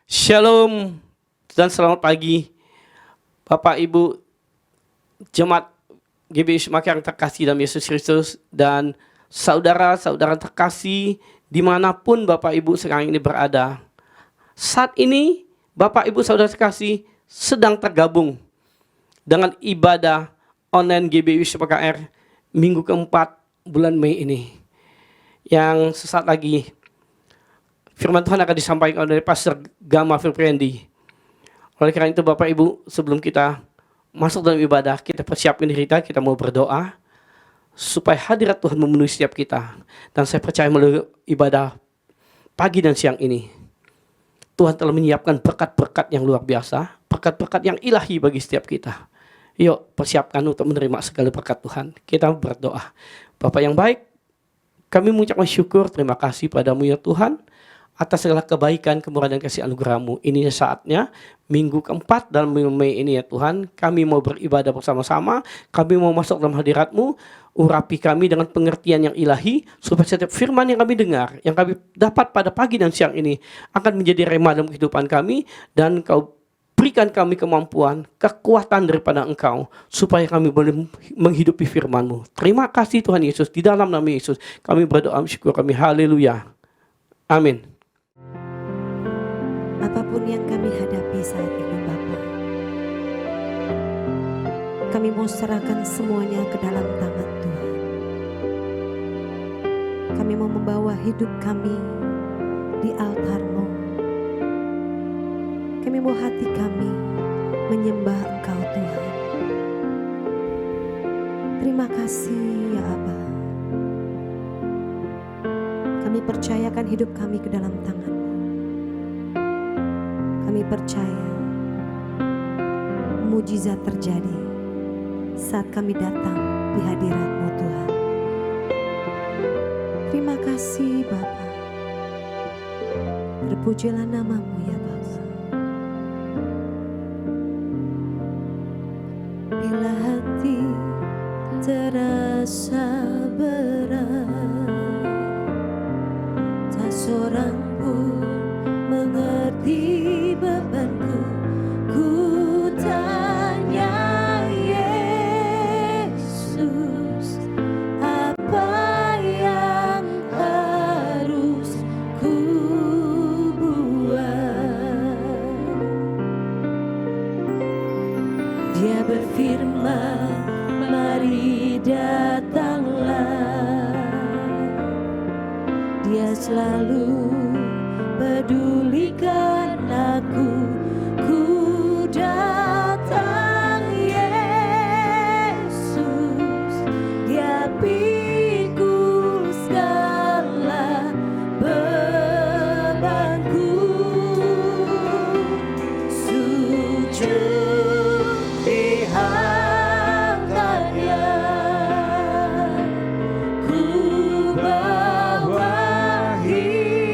Shalom dan selamat pagi Bapak Ibu Jemaat GBI Semak yang terkasih dalam Yesus Kristus dan saudara-saudara terkasih dimanapun Bapak Ibu sekarang ini berada. Saat ini Bapak Ibu saudara terkasih sedang tergabung dengan ibadah online GBI Semak KR minggu keempat bulan Mei ini. Yang sesaat lagi firman Tuhan akan disampaikan oleh Pastor Gama Firprendi. Oleh karena itu Bapak Ibu, sebelum kita masuk dalam ibadah, kita persiapkan diri kita mau berdoa supaya hadirat Tuhan memenuhi setiap kita. Dan saya percaya melalui ibadah pagi dan siang ini, Tuhan telah menyiapkan berkat-berkat yang luar biasa, berkat-berkat yang ilahi bagi setiap kita. Yuk persiapkan untuk menerima segala berkat Tuhan. Kita berdoa. Bapak yang baik, kami mengucapkan syukur, terima kasih padamu ya Tuhan, atas segala kebaikan, kemurahan dan kasih anugerah-Mu. Ini saatnya, minggu keempat dalam bulan Mei ini ya Tuhan, kami mau beribadah bersama-sama, kami mau masuk dalam hadirat-Mu, urapi kami dengan pengertian yang ilahi, supaya setiap firman yang kami dengar, yang kami dapat pada pagi dan siang ini, akan menjadi rema dalam kehidupan kami, dan Kau berikan kami kemampuan, kekuatan daripada Engkau, supaya kami boleh menghidupi firman-Mu. Terima kasih Tuhan Yesus, di dalam nama Yesus, kami berdoa, syukur kami, haleluya. Amin. Apapun yang kami hadapi saat ini Bapa, kami mau serahkan semuanya ke dalam tangan Tuhan. Kami mau membawa hidup kami di altar-Mu. Kami mau hati kami menyembah Engkau Tuhan. Terima kasih ya Aba. Kami percayakan hidup kami ke dalam tangan-Mu. Kami percaya mujizat terjadi saat kami datang di hadirat-Mu Tuhan. Terima kasih Bapa. Terpujilah nama-Mu ya Bapa. Bila hati terasa berat, tak seorang pun mengerti bebanku, ku tanya Yesus, apa yang harus ku buat? Dia berfirman, mari datanglah. Dia selalu pedulikan aku, ku datang Yesus, Dia pikul segala bebanku. Sujud di hangkatnya, ku bawa hidup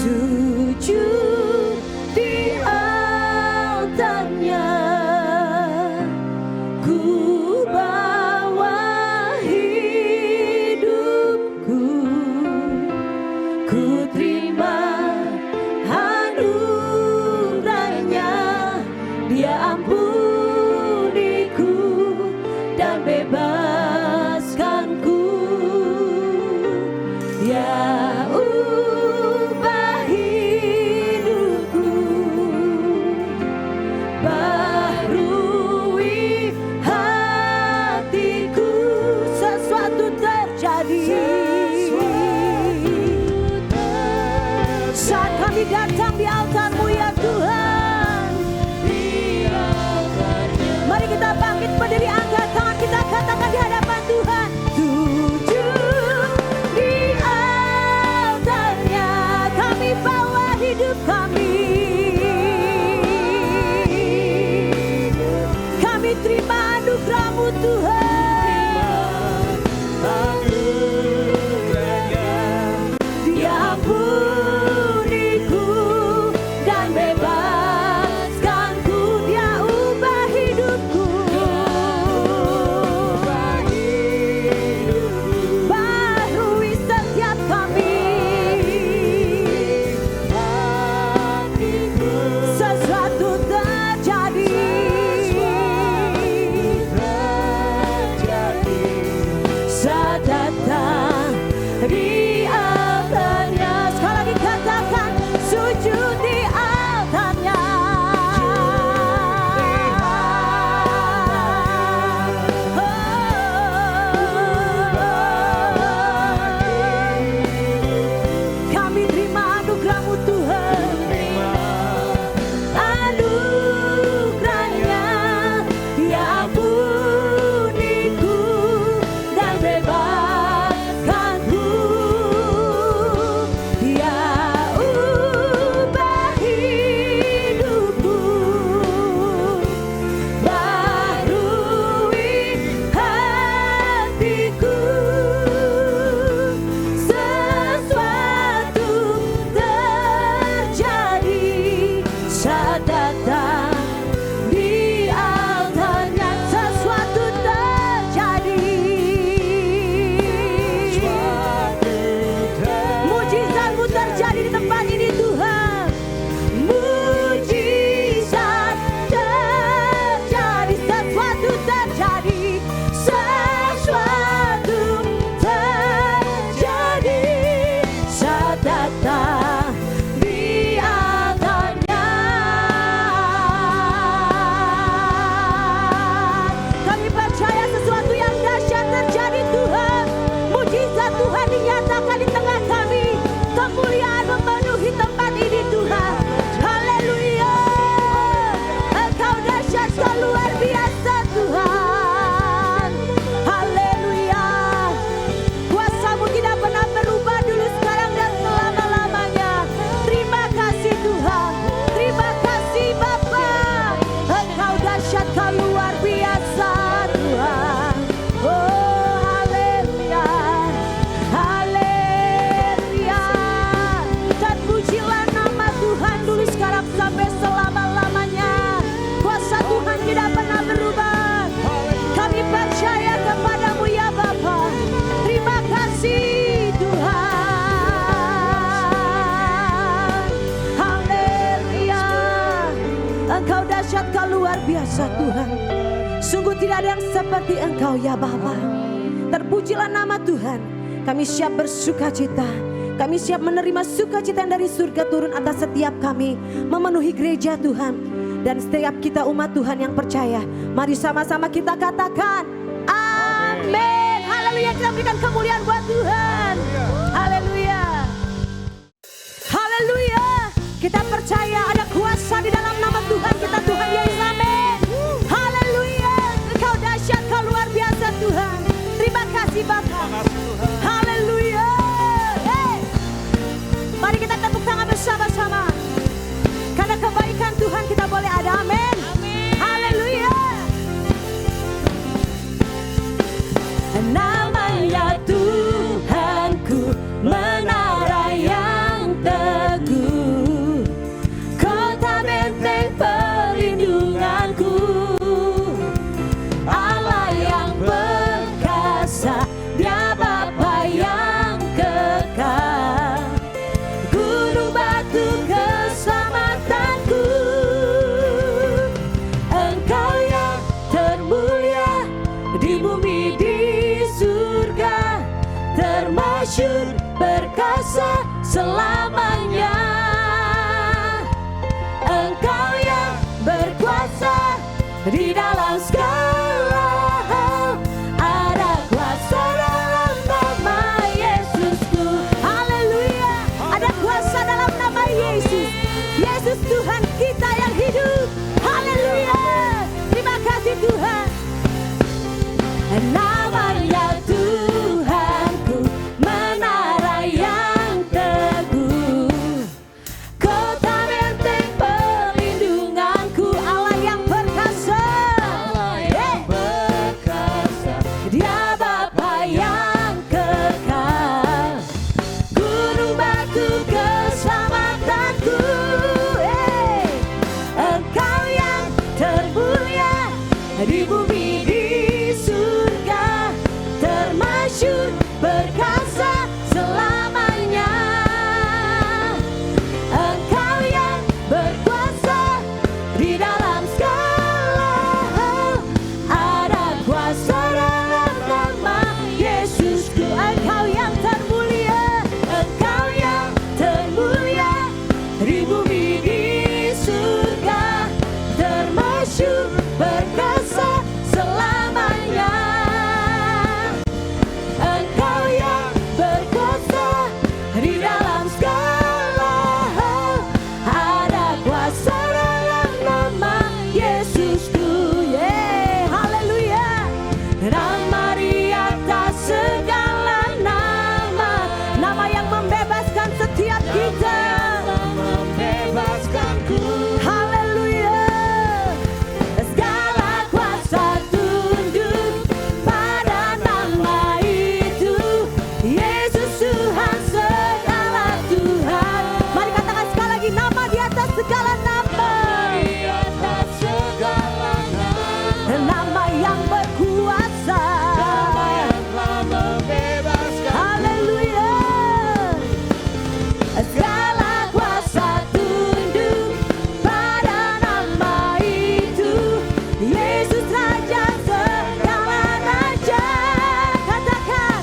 sujud di altarnya. Ku bawa hidupku, ku terima anugerahnya. Dia ampuniku dan bebaskanku. Dia ubah hidupku, baharui hatiku. Sesuatu terjadi saat kami datang di altar-Mu ya Tuhan. Mari kita bangkit berdiri, angkat tangan kita, katakan di hadapan Tuhan. Sujud di altarnya, kami bawa hidup kami. Kami terima anugerah-Mu Tuhan. Dia ampuniku dan bebaskanku. Dia ubah hidupku, baharui setiap kami. Sesuatu terjadi saat datang di altarnya. Sekali lagi katakan, sujud di altarnya. Kami terima anugerah-Mu Tuhan. Anugerahnya, Dia ampuniku dan bebaskanku. Dia ubah hidupku, baharui hatiku. Sesuatu terjadi saat datang di altarnya. Sesuatu terjadi, mujizat-Mu terjadi di tempat ini Tuhan. Mujizat terjadi, sesuatu terjadi, sesuatu terjadi saat datang di altarnya. Kami percaya sesuatu yang dahsyat terjadi Tuhan. Mujizat Tuhan dinyatakan di tengah kami. Kemuliaan memenuhi tempat ini Tuhan. Haleluya. Engkau dahsyat, Kau luar biasa Tuhan. Haleluya. Kuasa-Mu tidak pernah berubah dulu, sekarang dan selama-lamanya. Terima kasih Tuhan. Terima kasih Bapa. Engkau dahsyat, Kau luar biasa Tuhan. Oh haleluya. Haleluya. Dan pujilah nama Tuhan dulu, sekarang sampai selama-lamanya. Kuasa Tuhan tidak pernah berubah. Kami percaya kepada-Mu ya Bapa. Terima kasih Tuhan. Haleluya. Engkau dahsyat, Kau luar biasa Tuhan. Sungguh tidak ada yang seperti Engkau ya Bapa. Terpujilah nama Tuhan. Kami siap bersukacita. Kami siap menerima sukacita dari surga turun atas setiap kami, memenuhi gereja Tuhan. Dan setiap kita umat Tuhan yang percaya, mari sama-sama kita katakan amin. Haleluya. Kita berikan kemuliaan buat Tuhan. Haleluya. Haleluya. Kita percaya ada kuasa di dalam nama Tuhan kita, Tuhan Yesus. Amin. Haleluya. Engkau dahsyat, Kau luar biasa Tuhan. Terima kasih Bapa. Haleluya. Mari kita tepuk tangan bersama-sama. Karena kebaikan Tuhan kita boleh ada. Amin. Haleluya. Namanya Tuhanku, menara yang teguh. di dalam segala hal. Ada kuasa dalam nama Yesusku. Haleluya. Ada kuasa dalam nama Yesus. Yesus Tuhan kita yang hidup. Haleluya. Terima kasih Tuhan. Namanya Tuhanku, menara yang teguh, kota benteng perlindunganku, Allah yang perkasa, Dia Bapa yang kekal, gunung batu keselamatanku. Engkau yang termulia di bumi, di surga, termasyhur perkasa selamanya. Engkau yang berkuasa di dalam segala hal. Ada kuasa dalam nama Yesusku. Engkau yang termulia, Engkau yang termulia di bumi, di surga, termasyhur perkasa selamanya. Engkau yang berkuasa di dalam segala hal. Ada kuasa dalam nama Yesusku. Haleluya. Nama di atas segala nama, nama yang membebaskan setiap kita. Haleluya. Segala kuasa tunduk pada nama itu. Yesus Tuhan, segala Tuhan. Mari katakan sekali lagi, nama di atas segala nama. Nama yang berkuasa. Haleluya. Segala kuasa tunduk pada nama itu. Yesus Raja segala raja. Katakan,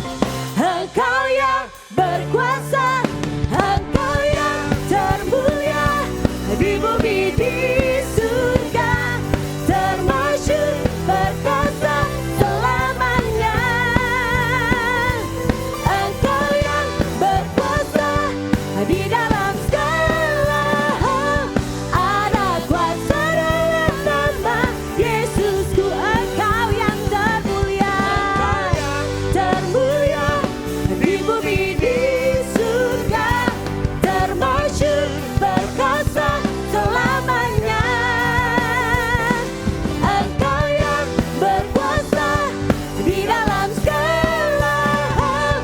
Engkau yang berkuasa, Engkau yang termulia di bumi, di surga, termasyhur perkasa selamanya. Engkau yang berkuasa di dalam segala hal. Ada kuasa dalam nama Yesusku. Engkau yang termulia, termulia di bumi, di surga, termasyhur perkasa selamanya. Engkau yang berkuasa di dalam segala hal.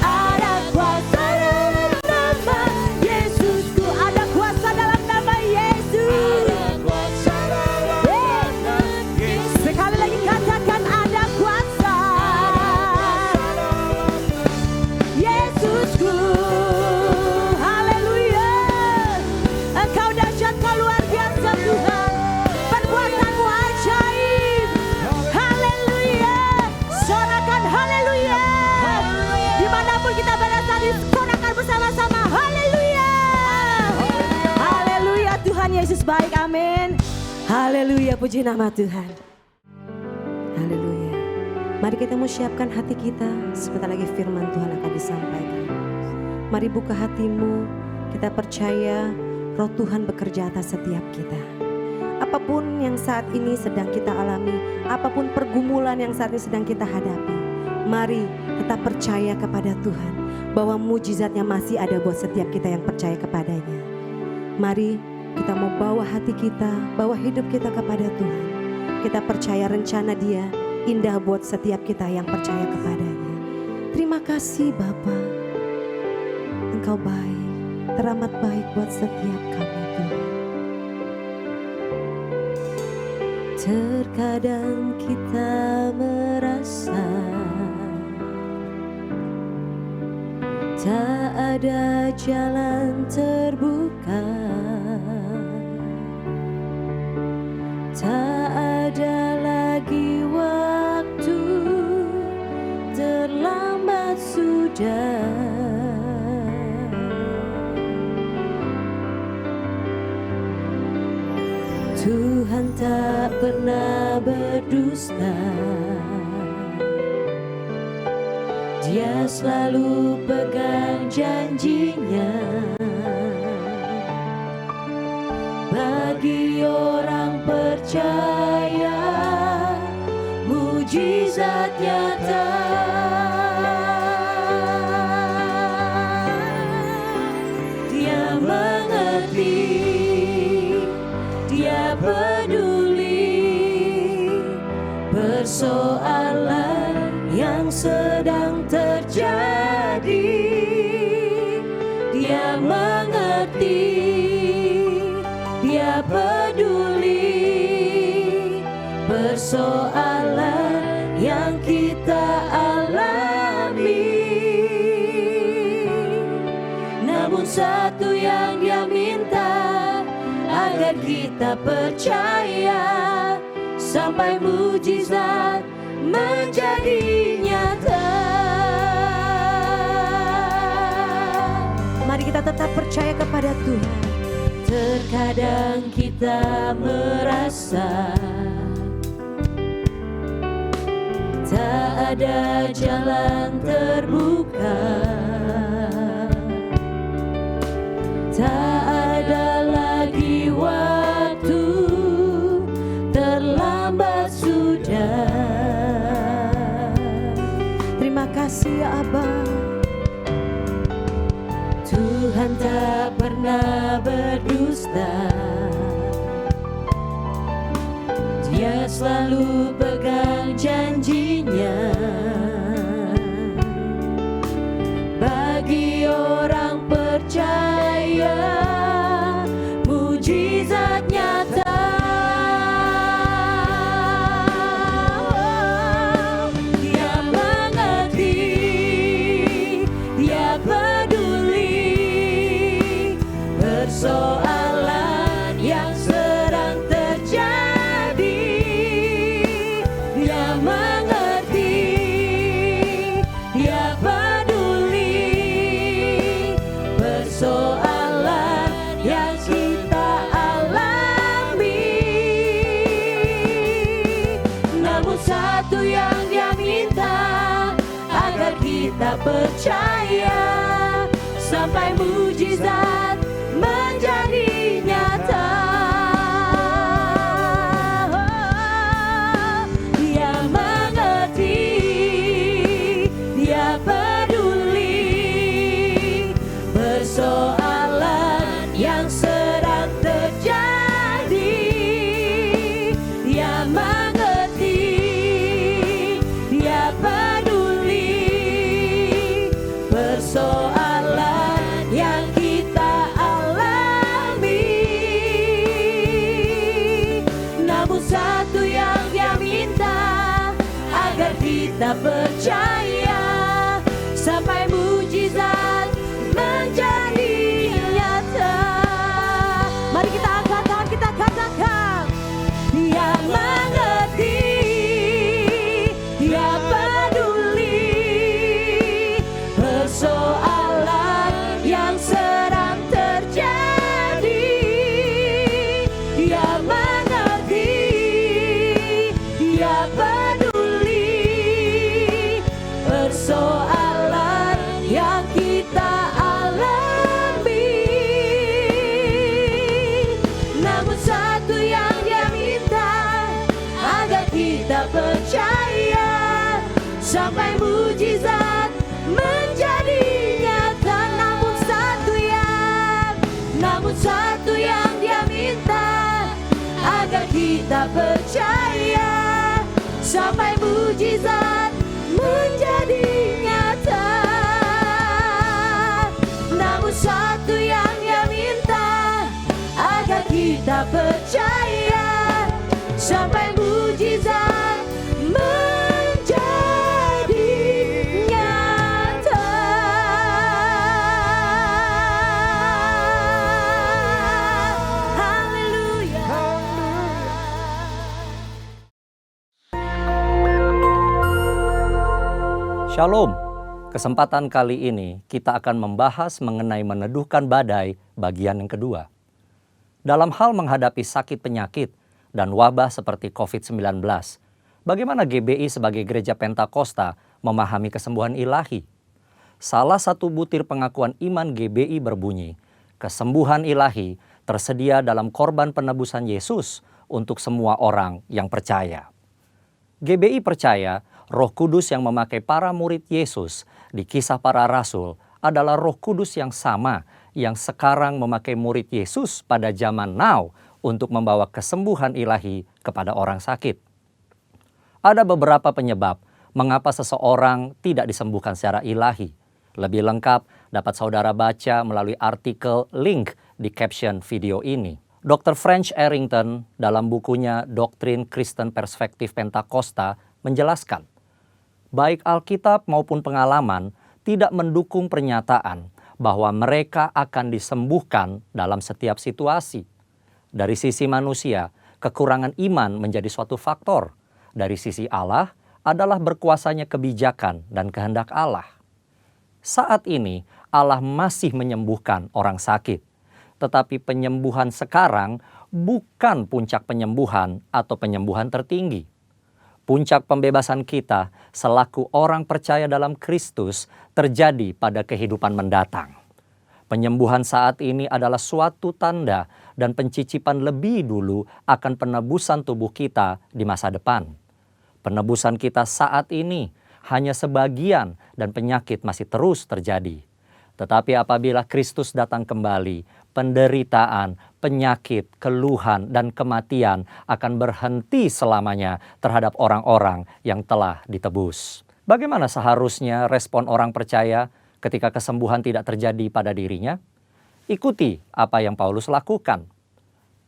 Ada kuasa dalam nama Yesusku. Ada kuasa dalam nama Yesus. Sekali lagi katakan, ada kuasa Yesusku. Haleluya. Engkau dahsyat, Kau luar biasa Tuhan. Perbuatanmu ajaib. Haleluya. Sorakan haleluya. Dimanapun kita berada saat ini, sorakan bersama-sama haleluya. Haleluya. Tuhan Yesus baik, amin. Haleluya, puji nama Tuhan. Haleluya. Mari kita mau siapkan hati kita. Sebentar lagi firman Tuhan akan disampaikan. Mari buka hatimu. Kita percaya Roh Tuhan bekerja atas setiap kita. Apapun yang saat ini sedang kita alami, apapun pergumulan yang saat ini sedang kita hadapi, mari tetap percaya kepada Tuhan bahwa mujizatnya masih ada buat setiap kita yang percaya kepadanya. Mari kita mau bawa hati kita, bawa hidup kita kepada Tuhan. Kita percaya rencana Dia indah buat setiap kita yang percaya kepadanya. Terima kasih Bapa, Engkau baik, teramat baik buat setiap kami Tuhan. Terkadang kita merasa tak ada jalan terbuka, tak ada lagi waktu, terlambat sudah. Tuhan tak pernah berdusta, Dia selalu pegang janjinya. Bagi orang percaya, mujizat nyata. Dia mengerti, Dia peduli persoalan yang sedang terjadi. Dia mengerti, Dia peduli persoalan yang kita alami. Namun satu yang Dia minta, agar kita percaya sampai mujizat menjadi nyata. Mari kita tetap percaya kepada Tuhan. Terkadang kita merasa tak ada jalan terbuka, tak ada lagi waktu, terlambat sudah. Terima kasih ya Abah. Tuhan tak pernah berdusta, Dia selalu pegang janjinya. Bagi orang percaya, mujizat nyata. Dia mengerti, Dia peduli persoalan yang sedang terjadi. Dia mengerti, Dia peduli persoalan yang kita alami. Namun satu yang Dia minta, agar kita percaya sampai mujizat menjadi nyata. Dia mengerti, Dia peduli persoalan yang sedang terjadi. Dia mengerti, Dia peduli persoalan yang kita alami. Namun satu yang Dia minta, agar kita percaya sampai mujizat menjadi nyata. Mari kita angkat tangan, kita katakan, Dia mengerti, Dia peduli persoalan yang sedang terjadi. Dia mengerti, Dia peduli persoalan yang kita alami. Namun satu yang Dia minta, agar kita percaya sampai mujizat menjadi nyata. Namun satu yang Dia minta, agar kita percaya sampai mujizat menjadi nyata. Namun satu yang Dia minta, agar kita percaya sampai mujizat menjadi nyata. Haleluya. Shalom. Kesempatan kali ini kita akan membahas mengenai meneduhkan badai bagian yang kedua. Dalam hal menghadapi sakit penyakit dan wabah seperti COVID-19, bagaimana GBI sebagai gereja Pentakosta memahami kesembuhan ilahi? Salah satu butir pengakuan iman GBI berbunyi, kesembuhan ilahi tersedia dalam korban penebusan Yesus untuk semua orang yang percaya. GBI percaya Roh Kudus yang memakai para murid Yesus di Kisah Para Rasul adalah Roh Kudus yang sama yang sekarang memakai murid Yesus pada zaman now untuk membawa kesembuhan ilahi kepada orang sakit. Ada beberapa penyebab mengapa seseorang tidak disembuhkan secara ilahi. Lebih lengkap dapat saudara baca melalui artikel link di caption video ini. Dr. French Arrington dalam bukunya Doktrin Kristen Perspektif Pentakosta menjelaskan, baik Alkitab maupun pengalaman tidak mendukung pernyataan bahwa mereka akan disembuhkan dalam setiap situasi. Dari sisi manusia, kekurangan iman menjadi suatu faktor. Dari sisi Allah adalah berkuasanya kebijakan dan kehendak Allah. Saat ini Allah masih menyembuhkan orang sakit. Tetapi penyembuhan sekarang bukan puncak penyembuhan atau penyembuhan tertinggi. Puncak pembebasan kita selaku orang percaya dalam Kristus terjadi pada kehidupan mendatang. Penyembuhan saat ini adalah suatu tanda dan pencicipan lebih dulu akan penebusan tubuh kita di masa depan. Penebusan kita saat ini hanya sebagian dan penyakit masih terus terjadi. Tetapi apabila Kristus datang kembali, penderitaan, penyakit, keluhan, dan kematian akan berhenti selamanya terhadap orang-orang yang telah ditebus. Bagaimana seharusnya respon orang percaya ketika kesembuhan tidak terjadi pada dirinya? Ikuti apa yang Paulus lakukan.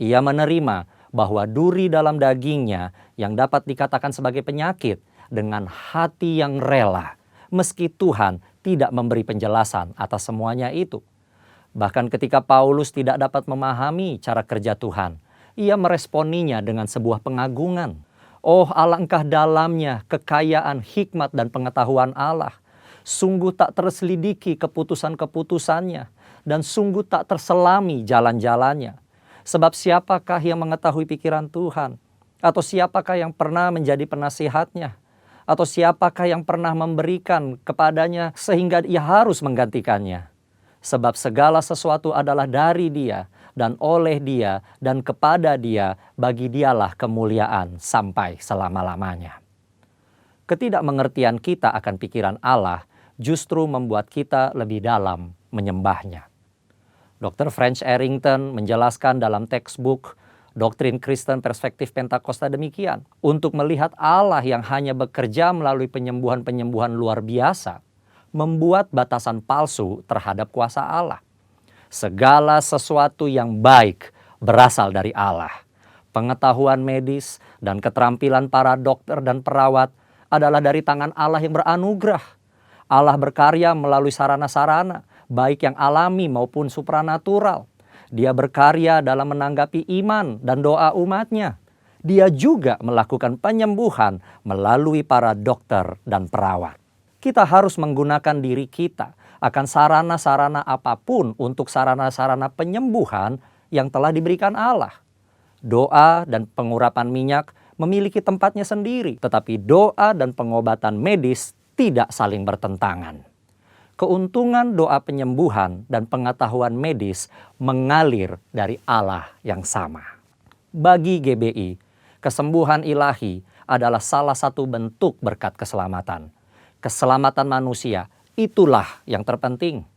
Ia menerima bahwa duri dalam dagingnya yang dapat dikatakan sebagai penyakit dengan hati yang rela, meski Tuhan tidak memberi penjelasan atas semuanya itu. Bahkan ketika Paulus tidak dapat memahami cara kerja Tuhan, ia meresponinya dengan sebuah pengagungan. Oh, alangkah dalamnya kekayaan, hikmat, dan pengetahuan Allah. Sungguh tak terselidiki keputusan-keputusannya, dan sungguh tak terselami jalan-jalannya. Sebab siapakah yang mengetahui pikiran Tuhan? Atau siapakah yang pernah menjadi penasihatnya? Atau siapakah yang pernah memberikan kepadanya sehingga ia harus menggantikannya? Sebab segala sesuatu adalah dari Dia dan oleh Dia dan kepada Dia, bagi Dialah kemuliaan sampai selama-lamanya. Ketidakmengertian kita akan pikiran Allah justru membuat kita lebih dalam menyembahnya. Dr. French Arrington menjelaskan dalam textbook Doktrin Kristen Perspektif Pentakosta demikian. Untuk melihat Allah yang hanya bekerja melalui penyembuhan-penyembuhan luar biasa, membuat batasan palsu terhadap kuasa Allah. Segala sesuatu yang baik berasal dari Allah. Pengetahuan medis dan keterampilan para dokter dan perawat adalah dari tangan Allah yang beranugerah. Allah berkarya melalui sarana-sarana, baik yang alami maupun supranatural. Dia berkarya dalam menanggapi iman dan doa umatnya. Dia juga melakukan penyembuhan melalui para dokter dan perawat. Kita harus menggunakan diri kita akan sarana-sarana apapun untuk sarana-sarana penyembuhan yang telah diberikan Allah. Doa dan pengurapan minyak memiliki tempatnya sendiri, tetapi doa dan pengobatan medis tidak saling bertentangan. Keuntungan doa penyembuhan dan pengetahuan medis mengalir dari Allah yang sama. Bagi GBI, kesembuhan ilahi adalah salah satu bentuk berkat keselamatan. Keselamatan manusia, itulah yang terpenting.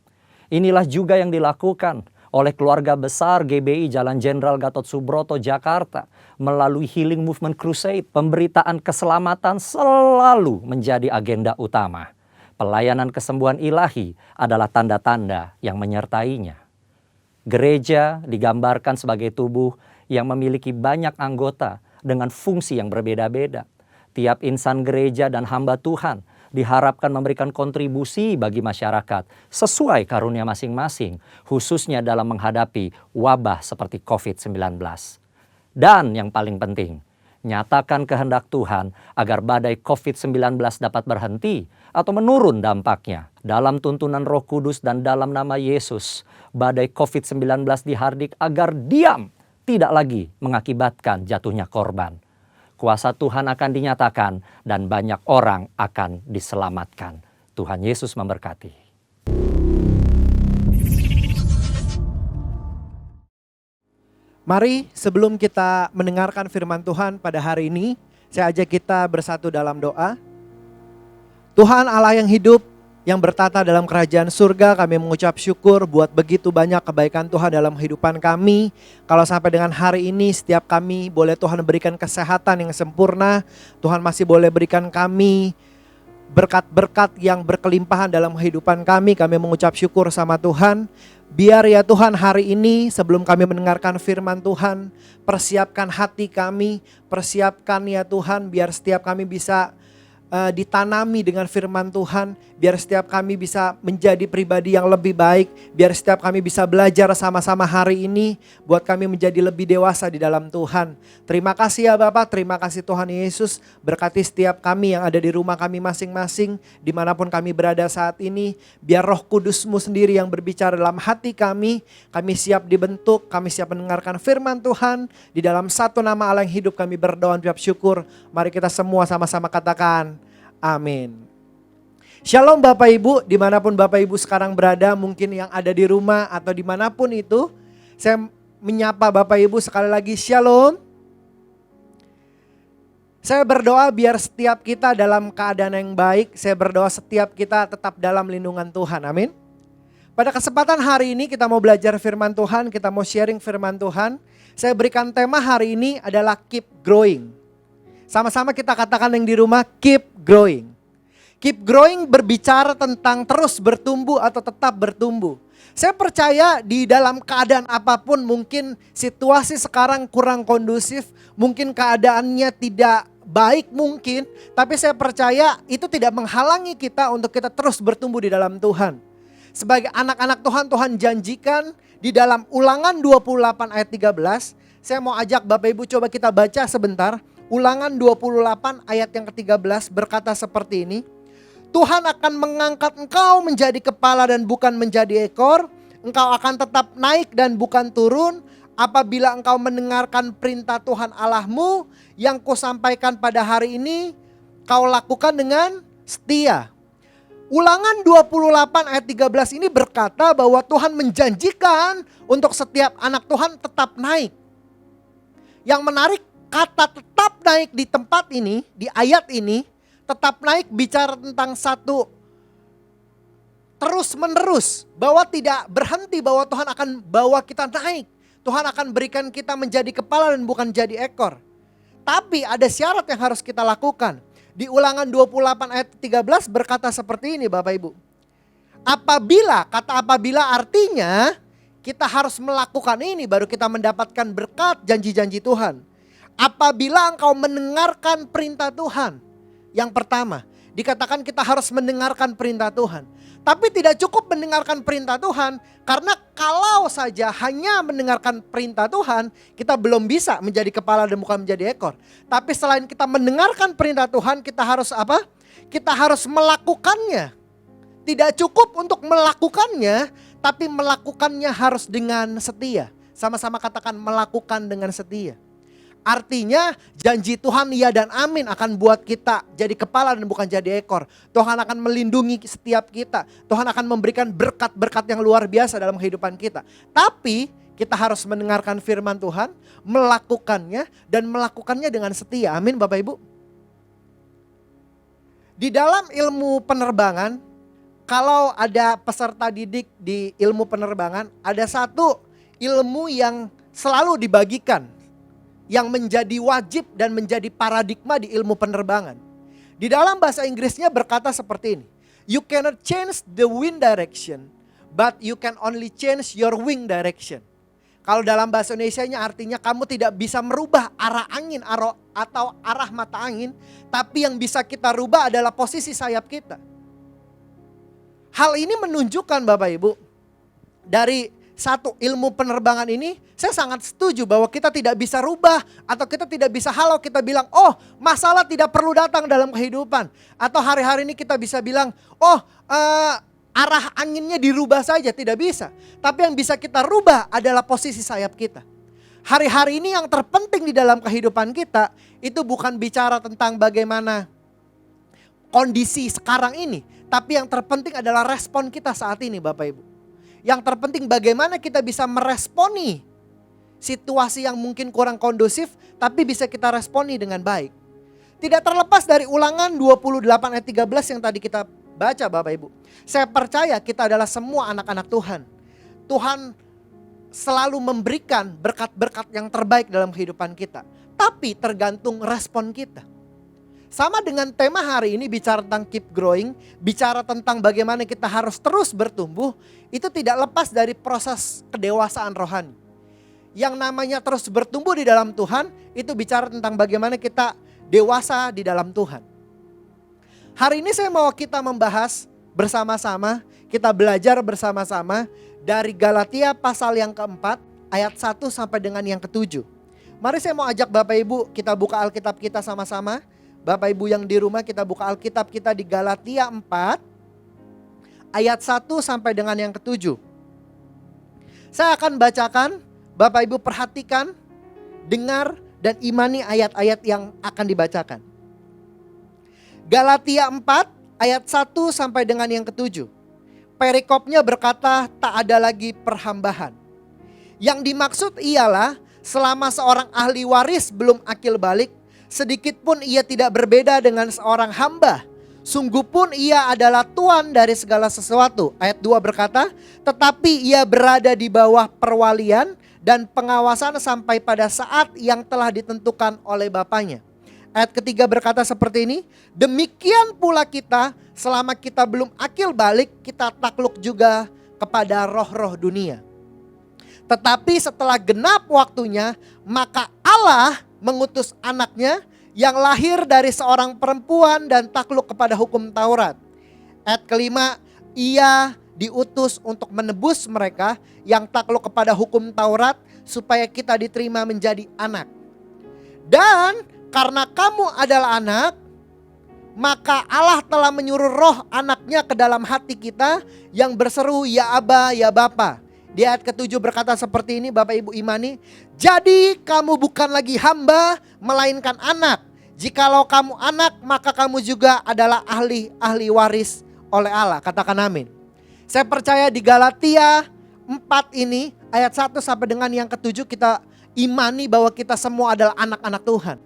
Inilah juga yang dilakukan oleh keluarga besar GBI Jalan Jenderal Gatot Subroto, Jakarta. Melalui Healing Movement Crusade, pemberitaan keselamatan selalu menjadi agenda utama. Pelayanan kesembuhan ilahi adalah tanda-tanda yang menyertainya. Gereja digambarkan sebagai tubuh yang memiliki banyak anggota dengan fungsi yang berbeda-beda. Tiap insan gereja dan hamba Tuhan diharapkan memberikan kontribusi bagi masyarakat sesuai karunia masing-masing, khususnya dalam menghadapi wabah seperti COVID-19. Dan yang paling penting, nyatakan kehendak Tuhan agar badai COVID-19 dapat berhenti atau menurun dampaknya. Dalam tuntunan Roh Kudus dan dalam nama Yesus, badai COVID-19 dihardik agar diam tidak lagi mengakibatkan jatuhnya korban. Kuasa Tuhan akan dinyatakan dan banyak orang akan diselamatkan. Tuhan Yesus memberkati. Mari sebelum kita mendengarkan firman Tuhan pada hari ini, saya ajak kita bersatu dalam doa. Tuhan Allah yang hidup, yang bertata dalam kerajaan surga, kami mengucap syukur buat begitu banyak kebaikan Tuhan dalam kehidupan kami. Kalau sampai dengan hari ini setiap kami boleh Tuhan berikan kesehatan yang sempurna, Tuhan masih boleh berikan kami berkat-berkat yang berkelimpahan dalam kehidupan kami mengucap syukur sama Tuhan. Biar ya Tuhan hari ini sebelum kami mendengarkan firman Tuhan, persiapkan hati kami, persiapkan ya Tuhan biar setiap kami bisa ditanami dengan firman Tuhan, biar setiap kami bisa menjadi pribadi yang lebih baik, biar setiap kami bisa belajar sama-sama hari ini, buat kami menjadi lebih dewasa di dalam Tuhan. Terima kasih ya Bapak, terima kasih Tuhan Yesus, berkati setiap kami yang ada di rumah kami masing-masing, dimanapun kami berada saat ini, biar Roh Kudus-Mu sendiri yang berbicara dalam hati kami siap dibentuk, kami siap mendengarkan firman Tuhan, di dalam satu nama Allah yang hidup kami berdoa dan syukur. Mari kita semua sama-sama katakan, amin. Shalom Bapak Ibu, dimanapun Bapak Ibu sekarang berada, mungkin yang ada di rumah atau dimanapun itu, saya menyapa Bapak Ibu sekali lagi, shalom. Saya berdoa biar setiap kita dalam keadaan yang baik, saya berdoa setiap kita tetap dalam lindungan Tuhan, amin. Pada kesempatan hari ini kita mau belajar firman Tuhan, kita mau sharing firman Tuhan. Saya berikan tema hari ini adalah keep growing. Sama-sama kita katakan yang di rumah, keep growing. Keep growing berbicara tentang terus bertumbuh atau tetap bertumbuh. Saya percaya di dalam keadaan apapun, mungkin situasi sekarang kurang kondusif, mungkin keadaannya tidak baik mungkin, tapi saya percaya itu tidak menghalangi kita untuk kita terus bertumbuh di dalam Tuhan. Sebagai anak-anak Tuhan, Tuhan janjikan di dalam Ulangan 28 ayat 13, saya mau ajak Bapak Ibu coba kita baca sebentar. Ulangan 28 ayat yang ke-13 berkata seperti ini. Tuhan akan mengangkat engkau menjadi kepala dan bukan menjadi ekor. Engkau akan tetap naik dan bukan turun. Apabila engkau mendengarkan perintah Tuhan Allahmu yang kusampaikan pada hari ini, kau lakukan dengan setia. Ulangan 28 ayat 13 ini berkata bahwa Tuhan menjanjikan untuk setiap anak Tuhan tetap naik. Yang menarik, kata tetap naik di tempat ini, di ayat ini, tetap naik bicara tentang satu terus menerus. Bahwa tidak berhenti, bahwa Tuhan akan bawa kita naik. Tuhan akan berikan kita menjadi kepala dan bukan jadi ekor. Tapi ada syarat yang harus kita lakukan. Di Ulangan 28 ayat 13 berkata seperti ini Bapak Ibu. Apabila, kata apabila artinya kita harus melakukan ini baru kita mendapatkan berkat janji-janji Tuhan. Apabila engkau mendengarkan perintah Tuhan. Yang pertama, dikatakan kita harus mendengarkan perintah Tuhan. Tapi tidak cukup mendengarkan perintah Tuhan. Karena kalau saja hanya mendengarkan perintah Tuhan, kita belum bisa menjadi kepala dan bukan menjadi ekor. Tapi selain kita mendengarkan perintah Tuhan, kita harus apa? Kita harus melakukannya. Tidak cukup untuk melakukannya, tapi melakukannya harus dengan setia. Sama-sama katakan melakukan dengan setia. Artinya janji Tuhan ya dan amin akan buat kita jadi kepala dan bukan jadi ekor. Tuhan akan melindungi setiap kita. Tuhan akan memberikan berkat-berkat yang luar biasa dalam kehidupan kita. Tapi kita harus mendengarkan firman Tuhan, melakukannya dan melakukannya dengan setia. Amin Bapak Ibu. Di dalam ilmu penerbangan, kalau ada peserta didik di ilmu penerbangan, ada satu ilmu yang selalu dibagikan. Yang menjadi wajib dan menjadi paradigma di ilmu penerbangan. Di dalam bahasa Inggrisnya berkata seperti ini. You cannot change the wind direction, but you can only change your wing direction. Kalau dalam bahasa Indonesianya artinya kamu tidak bisa merubah arah angin atau arah mata angin. Tapi yang bisa kita rubah adalah posisi sayap kita. Hal ini menunjukkan Bapak Ibu, dari satu ilmu penerbangan ini, saya sangat setuju bahwa kita tidak bisa rubah atau kita tidak bisa halau kita bilang, oh masalah tidak perlu datang dalam kehidupan. Atau hari-hari ini kita bisa bilang, oh arah anginnya dirubah saja, tidak bisa. Tapi yang bisa kita rubah adalah posisi sayap kita. Hari-hari ini yang terpenting di dalam kehidupan kita itu bukan bicara tentang bagaimana kondisi sekarang ini, tapi yang terpenting adalah respon kita saat ini Bapak Ibu. Yang terpenting bagaimana kita bisa meresponi situasi yang mungkin kurang kondusif, tapi bisa kita responi dengan baik. Tidak terlepas dari Ulangan 28 ayat 13 yang tadi kita baca Bapak Ibu. Saya percaya kita adalah semua anak-anak Tuhan. Tuhan selalu memberikan berkat-berkat yang terbaik dalam kehidupan kita. Tapi tergantung respon kita. Sama dengan tema hari ini bicara tentang keep growing, bicara tentang bagaimana kita harus terus bertumbuh, itu tidak lepas dari proses kedewasaan rohani. Yang namanya terus bertumbuh di dalam Tuhan, itu bicara tentang bagaimana kita dewasa di dalam Tuhan. Hari ini saya mau kita membahas bersama-sama, kita belajar bersama-sama dari Galatia pasal yang keempat, ayat 1 sampai dengan yang ke-7. Mari saya mau ajak Bapak Ibu kita buka Alkitab kita sama-sama. Bapak Ibu yang di rumah kita buka Alkitab kita di Galatia 4 ayat 1 sampai dengan yang ke-7. Saya akan bacakan, Bapak Ibu perhatikan, dengar dan imani ayat-ayat yang akan dibacakan. Galatia 4 ayat 1 sampai dengan yang ke-7. Perikopnya berkata tak ada lagi perhambahan. Yang dimaksud ialah selama seorang ahli waris belum akil balik, sedikit pun ia tidak berbeda dengan seorang hamba. Sungguh pun ia adalah tuan dari segala sesuatu. Ayat 2 berkata, tetapi ia berada di bawah perwalian dan pengawasan sampai pada saat yang telah ditentukan oleh Bapaknya. Ayat ketiga berkata seperti ini, demikian pula kita selama kita belum akil balik, kita takluk juga kepada roh-roh dunia. Tetapi setelah genap waktunya, maka Allah mengutus anaknya yang lahir dari seorang perempuan dan takluk kepada hukum Taurat. Ayat kelima, ia diutus untuk menebus mereka yang takluk kepada hukum Taurat supaya kita diterima menjadi anak. Dan karena kamu adalah anak, maka Allah telah menyuruh roh anaknya ke dalam hati kita yang berseru ya Aba, ya Bapa. Di ayat ke-7 berkata seperti ini Bapak Ibu imani. Jadi kamu bukan lagi hamba melainkan anak. Jikalau kamu anak maka kamu juga adalah ahli waris oleh Allah. Katakan amin. Saya percaya di Galatia 4 ini ayat 1 sampai dengan yang ke-7 kita imani bahwa kita semua adalah anak-anak Tuhan.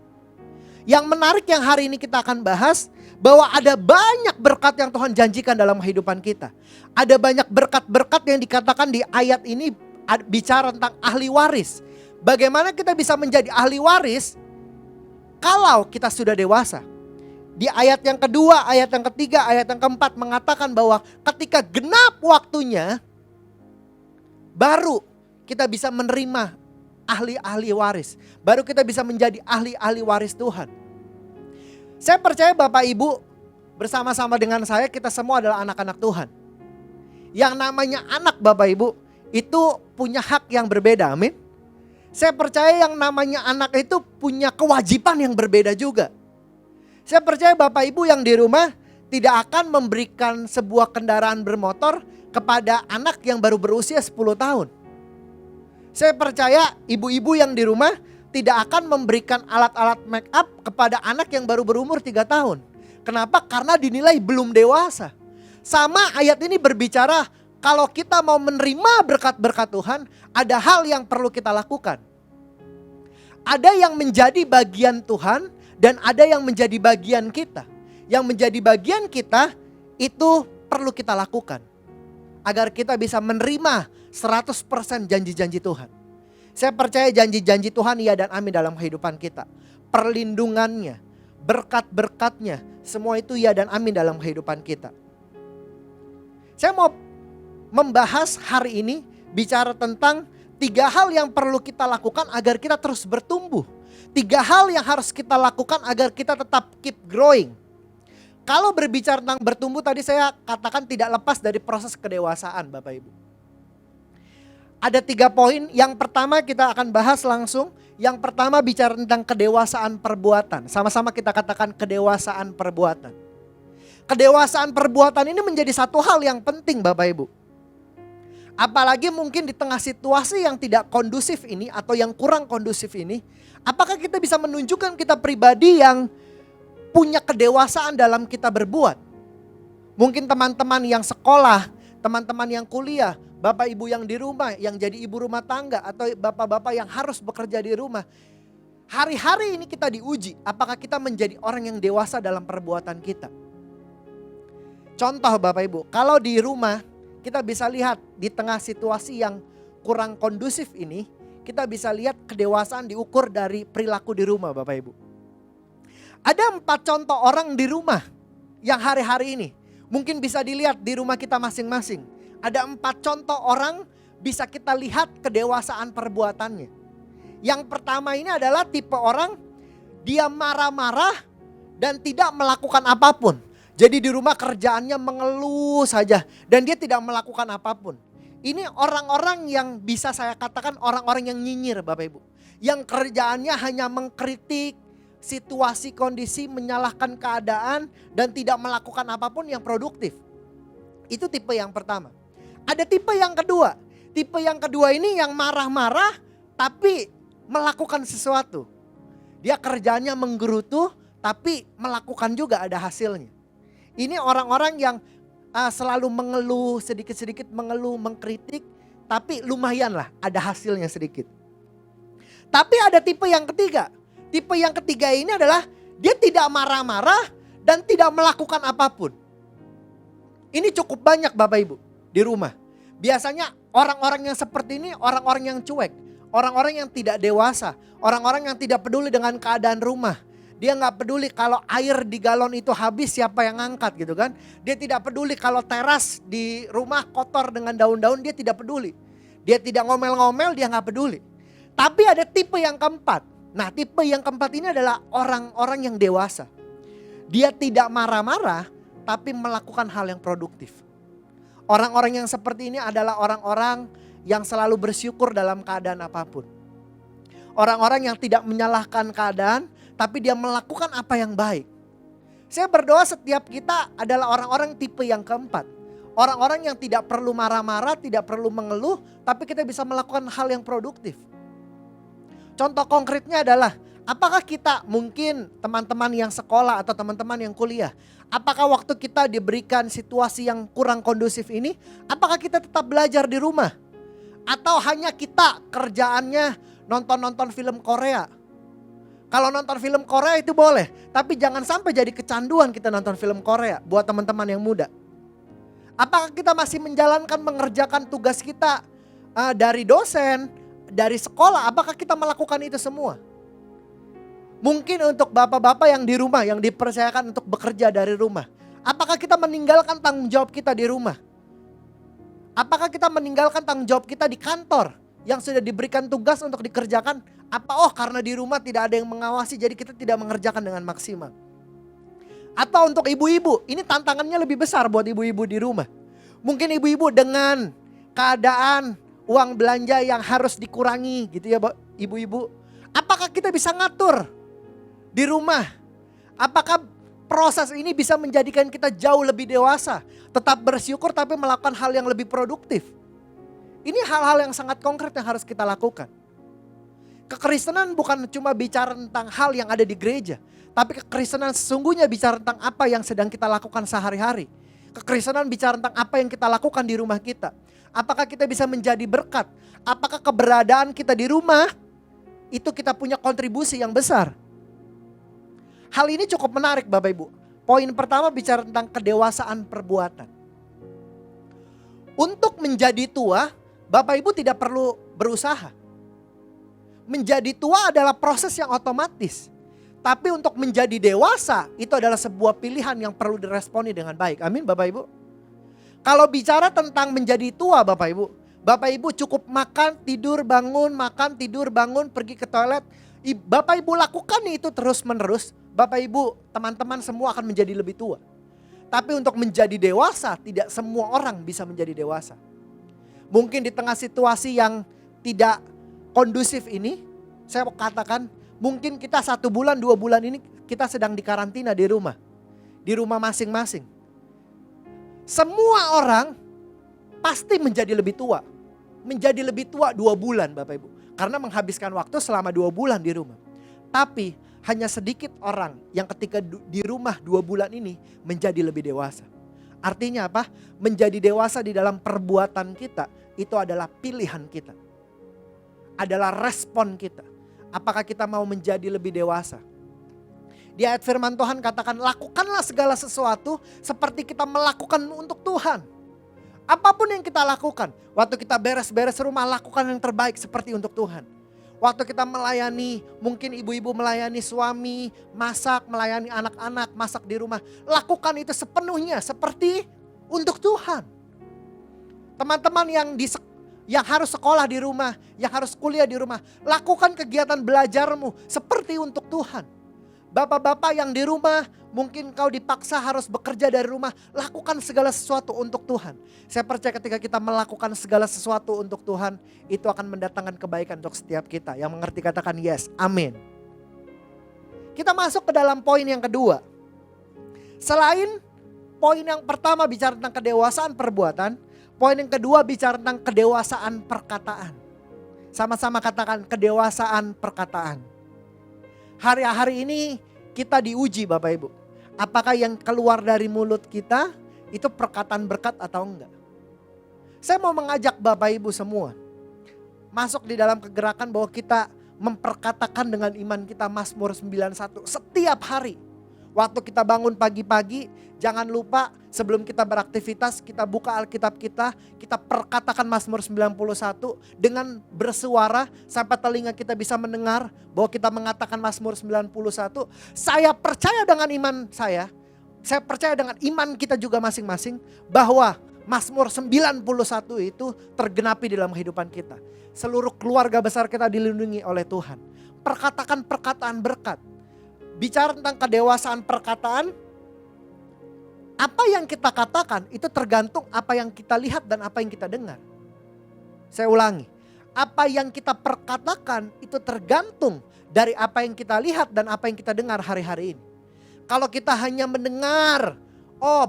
Yang menarik yang hari ini kita akan bahas bahwa ada banyak berkat yang Tuhan janjikan dalam kehidupan kita. Ada banyak berkat-berkat yang dikatakan di ayat ini bicara tentang ahli waris. Bagaimana kita bisa menjadi ahli waris kalau kita sudah dewasa. Di ayat yang kedua, ayat yang ketiga, ayat yang keempat mengatakan bahwa ketika genap waktunya baru kita bisa menerima ahli-ahli waris. Baru kita bisa menjadi ahli-ahli waris Tuhan. Saya percaya Bapak Ibu bersama-sama dengan saya kita semua adalah anak-anak Tuhan. Yang namanya anak Bapak Ibu itu punya hak yang berbeda, amin. Saya percaya yang namanya anak itu punya kewajiban yang berbeda juga. Saya percaya Bapak Ibu yang di rumah tidak akan memberikan sebuah kendaraan bermotor kepada anak yang baru berusia 10 tahun. Saya percaya ibu-ibu yang di rumah tidak akan memberikan alat-alat make up kepada anak yang baru berumur 3 tahun. Kenapa? Karena dinilai belum dewasa. Sama ayat ini berbicara kalau kita mau menerima berkat-berkat Tuhan, ada hal yang perlu kita lakukan. Ada yang menjadi bagian Tuhan dan ada yang menjadi bagian kita. Yang menjadi bagian kita itu perlu kita lakukan. Agar kita bisa menerima 100% janji-janji Tuhan. Saya percaya janji-janji Tuhan iya dan amin dalam kehidupan kita. Perlindungannya, berkat-berkatnya, semua itu iya dan amin dalam kehidupan kita. Saya mau membahas hari ini bicara tentang 3 hal yang perlu kita lakukan agar kita terus bertumbuh. 3 hal yang harus kita lakukan agar kita tetap keep growing. Kalau berbicara tentang bertumbuh tadi saya katakan tidak lepas dari proses kedewasaan Bapak Ibu. Ada 3 poin. Yang pertama kita akan bahas langsung. Yang pertama bicara tentang kedewasaan perbuatan. Sama-sama kita katakan kedewasaan perbuatan. Kedewasaan perbuatan ini menjadi satu hal yang penting Bapak Ibu. Apalagi mungkin di tengah situasi yang tidak kondusif ini atau yang kurang kondusif ini, apakah kita bisa menunjukkan kita pribadi yang punya kedewasaan dalam kita berbuat? Mungkin teman-teman yang sekolah, teman-teman yang kuliah, bapak ibu yang di rumah, yang jadi ibu rumah tangga, atau bapak-bapak yang harus bekerja di rumah. Hari-hari ini kita diuji, apakah kita menjadi orang yang dewasa dalam perbuatan kita. Contoh bapak ibu, kalau di rumah kita bisa lihat di tengah situasi yang kurang kondusif ini, kita bisa lihat kedewasaan diukur dari perilaku di rumah bapak ibu. Ada 4 contoh orang di rumah yang hari-hari ini mungkin bisa dilihat di rumah kita masing-masing. Ada 4 contoh orang bisa kita lihat kedewasaan perbuatannya. Yang pertama ini adalah tipe orang dia marah-marah dan tidak melakukan apapun. Jadi di rumah kerjaannya mengeluh saja dan dia tidak melakukan apapun. Ini orang-orang yang bisa saya katakan orang-orang yang nyinyir Bapak Ibu. Yang kerjaannya hanya mengkritik situasi kondisi, menyalahkan keadaan dan tidak melakukan apapun yang produktif. Itu tipe yang pertama. Ada tipe yang kedua. Tipe yang kedua ini yang marah-marah tapi melakukan sesuatu. Dia kerjanya menggerutu tapi melakukan juga ada hasilnya. Ini orang-orang yang selalu mengeluh, sedikit-sedikit mengeluh, mengkritik. Tapi lumayan lah ada hasilnya sedikit. Tapi ada tipe yang ketiga. Tipe yang ketiga ini adalah dia tidak marah-marah dan tidak melakukan apapun. Ini cukup banyak Bapak Ibu di rumah. Biasanya orang-orang yang seperti ini orang-orang yang cuek. Orang-orang yang tidak dewasa. Orang-orang yang tidak peduli dengan keadaan rumah. Dia gak peduli kalau air di galon itu habis siapa yang ngangkat gitu kan. Dia tidak peduli kalau teras di rumah kotor dengan daun-daun, dia tidak peduli. Dia tidak ngomel-ngomel, dia gak peduli. Tapi ada tipe yang keempat. Nah tipe yang keempat ini adalah orang-orang yang dewasa. Dia tidak marah-marah tapi melakukan hal yang produktif. Orang-orang yang seperti ini adalah orang-orang yang selalu bersyukur dalam keadaan apapun. Orang-orang yang tidak menyalahkan keadaan tapi dia melakukan apa yang baik. Saya berdoa setiap kita adalah orang-orang tipe yang keempat. Orang-orang yang tidak perlu marah-marah, tidak perlu mengeluh, tapi kita bisa melakukan hal yang produktif. Contoh konkretnya adalah, apakah kita mungkin teman-teman yang sekolah atau teman-teman yang kuliah, apakah waktu kita diberikan situasi yang kurang kondusif ini, apakah kita tetap belajar di rumah? Atau hanya kita kerjaannya nonton-nonton film Korea? Kalau nonton film Korea itu boleh, tapi jangan sampai jadi kecanduan kita nonton film Korea buat teman-teman yang muda. Apakah kita masih menjalankan mengerjakan tugas kita dari dosen, dari sekolah, apakah kita melakukan itu semua? Mungkin untuk bapak-bapak yang di rumah, yang dipercayakan untuk bekerja dari rumah. Apakah kita meninggalkan tanggung jawab kita di rumah? Apakah kita meninggalkan tanggung jawab kita di kantor yang sudah diberikan tugas untuk dikerjakan? Karena di rumah tidak ada yang mengawasi jadi kita tidak mengerjakan dengan maksimal. Atau untuk ibu-ibu, ini tantangannya lebih besar buat ibu-ibu di rumah. Mungkin ibu-ibu dengan keadaan uang belanja yang harus dikurangi gitu ya ibu-ibu. Apakah kita bisa ngatur di rumah? Apakah proses ini bisa menjadikan kita jauh lebih dewasa? Tetap bersyukur tapi melakukan hal yang lebih produktif. Ini hal-hal yang sangat konkret yang harus kita lakukan. Kekristenan bukan cuma bicara tentang hal yang ada di gereja. Tapi kekristenan sesungguhnya bicara tentang apa yang sedang kita lakukan sehari-hari. Kekristenan bicara tentang apa yang kita lakukan di rumah kita. Apakah kita bisa menjadi berkat? Apakah keberadaan kita di rumah itu kita punya kontribusi yang besar? Hal ini cukup menarik Bapak Ibu. Poin pertama bicara tentang kedewasaan perbuatan. Untuk menjadi tua, Bapak Ibu tidak perlu berusaha. Menjadi tua adalah proses yang otomatis. Tapi untuk menjadi dewasa itu adalah sebuah pilihan yang perlu diresponi dengan baik. Amin Bapak Ibu. Kalau bicara tentang menjadi tua Bapak Ibu. Bapak Ibu cukup makan, tidur, bangun, pergi ke toilet. Bapak Ibu lakukan itu terus menerus. Bapak Ibu, teman-teman semua akan menjadi lebih tua. Tapi untuk menjadi dewasa tidak semua orang bisa menjadi dewasa. Mungkin di tengah situasi yang tidak kondusif ini, saya mau katakan mungkin kita 1 bulan 2 bulan ini kita sedang dikarantina di rumah. Di rumah masing-masing. Semua orang pasti menjadi lebih tua. menjadi lebih tua 2 bulan Bapak Ibu. Karena menghabiskan waktu selama 2 bulan di rumah. Tapi hanya sedikit orang yang ketika di rumah 2 bulan ini menjadi lebih dewasa. Artinya apa? Menjadi dewasa di dalam perbuatan kita itu adalah pilihan kita. Adalah respon kita. Apakah kita mau menjadi lebih dewasa? Di ayat firman Tuhan katakan, lakukanlah segala sesuatu seperti kita melakukan untuk Tuhan. Apapun yang kita lakukan, waktu kita beres-beres rumah, lakukan yang terbaik seperti untuk Tuhan. Waktu kita melayani, mungkin ibu-ibu melayani suami, masak, melayani anak-anak, masak di rumah. Lakukan itu sepenuhnya seperti untuk Tuhan. Teman-teman yang harus sekolah di rumah, yang harus kuliah di rumah, lakukan kegiatan belajarmu seperti untuk Tuhan. Bapak-bapak yang di rumah, mungkin kau dipaksa harus bekerja dari rumah, lakukan segala sesuatu untuk Tuhan. Saya percaya ketika kita melakukan segala sesuatu untuk Tuhan, itu akan mendatangkan kebaikan untuk setiap kita. Yang mengerti katakan yes, amin. Kita masuk ke dalam poin yang kedua. Selain poin yang pertama bicara tentang kedewasaan perbuatan, poin yang kedua bicara tentang kedewasaan perkataan. Sama-sama katakan kedewasaan perkataan. Hari-hari ini kita diuji Bapak Ibu. Apakah yang keluar dari mulut kita itu perkataan berkat atau enggak? Saya mau mengajak Bapak Ibu semua masuk di dalam kegerakan bahwa kita memperkatakan dengan iman kita Mazmur 91 setiap hari. Waktu kita bangun pagi-pagi, jangan lupa sebelum kita beraktivitas, kita buka Alkitab kita perkatakan Mazmur 91 dengan bersuara sampai telinga kita bisa mendengar bahwa kita mengatakan Mazmur 91. Saya percaya dengan iman saya percaya dengan iman kita juga masing-masing bahwa Mazmur 91 itu tergenapi dalam kehidupan kita. Seluruh keluarga besar kita dilindungi oleh Tuhan. Perkatakan perkataan berkat. Bicara tentang kedewasaan perkataan, apa yang kita katakan itu tergantung apa yang kita lihat dan apa yang kita dengar. Saya ulangi, apa yang kita perkatakan itu tergantung dari apa yang kita lihat dan apa yang kita dengar hari-hari ini. Kalau kita hanya mendengar,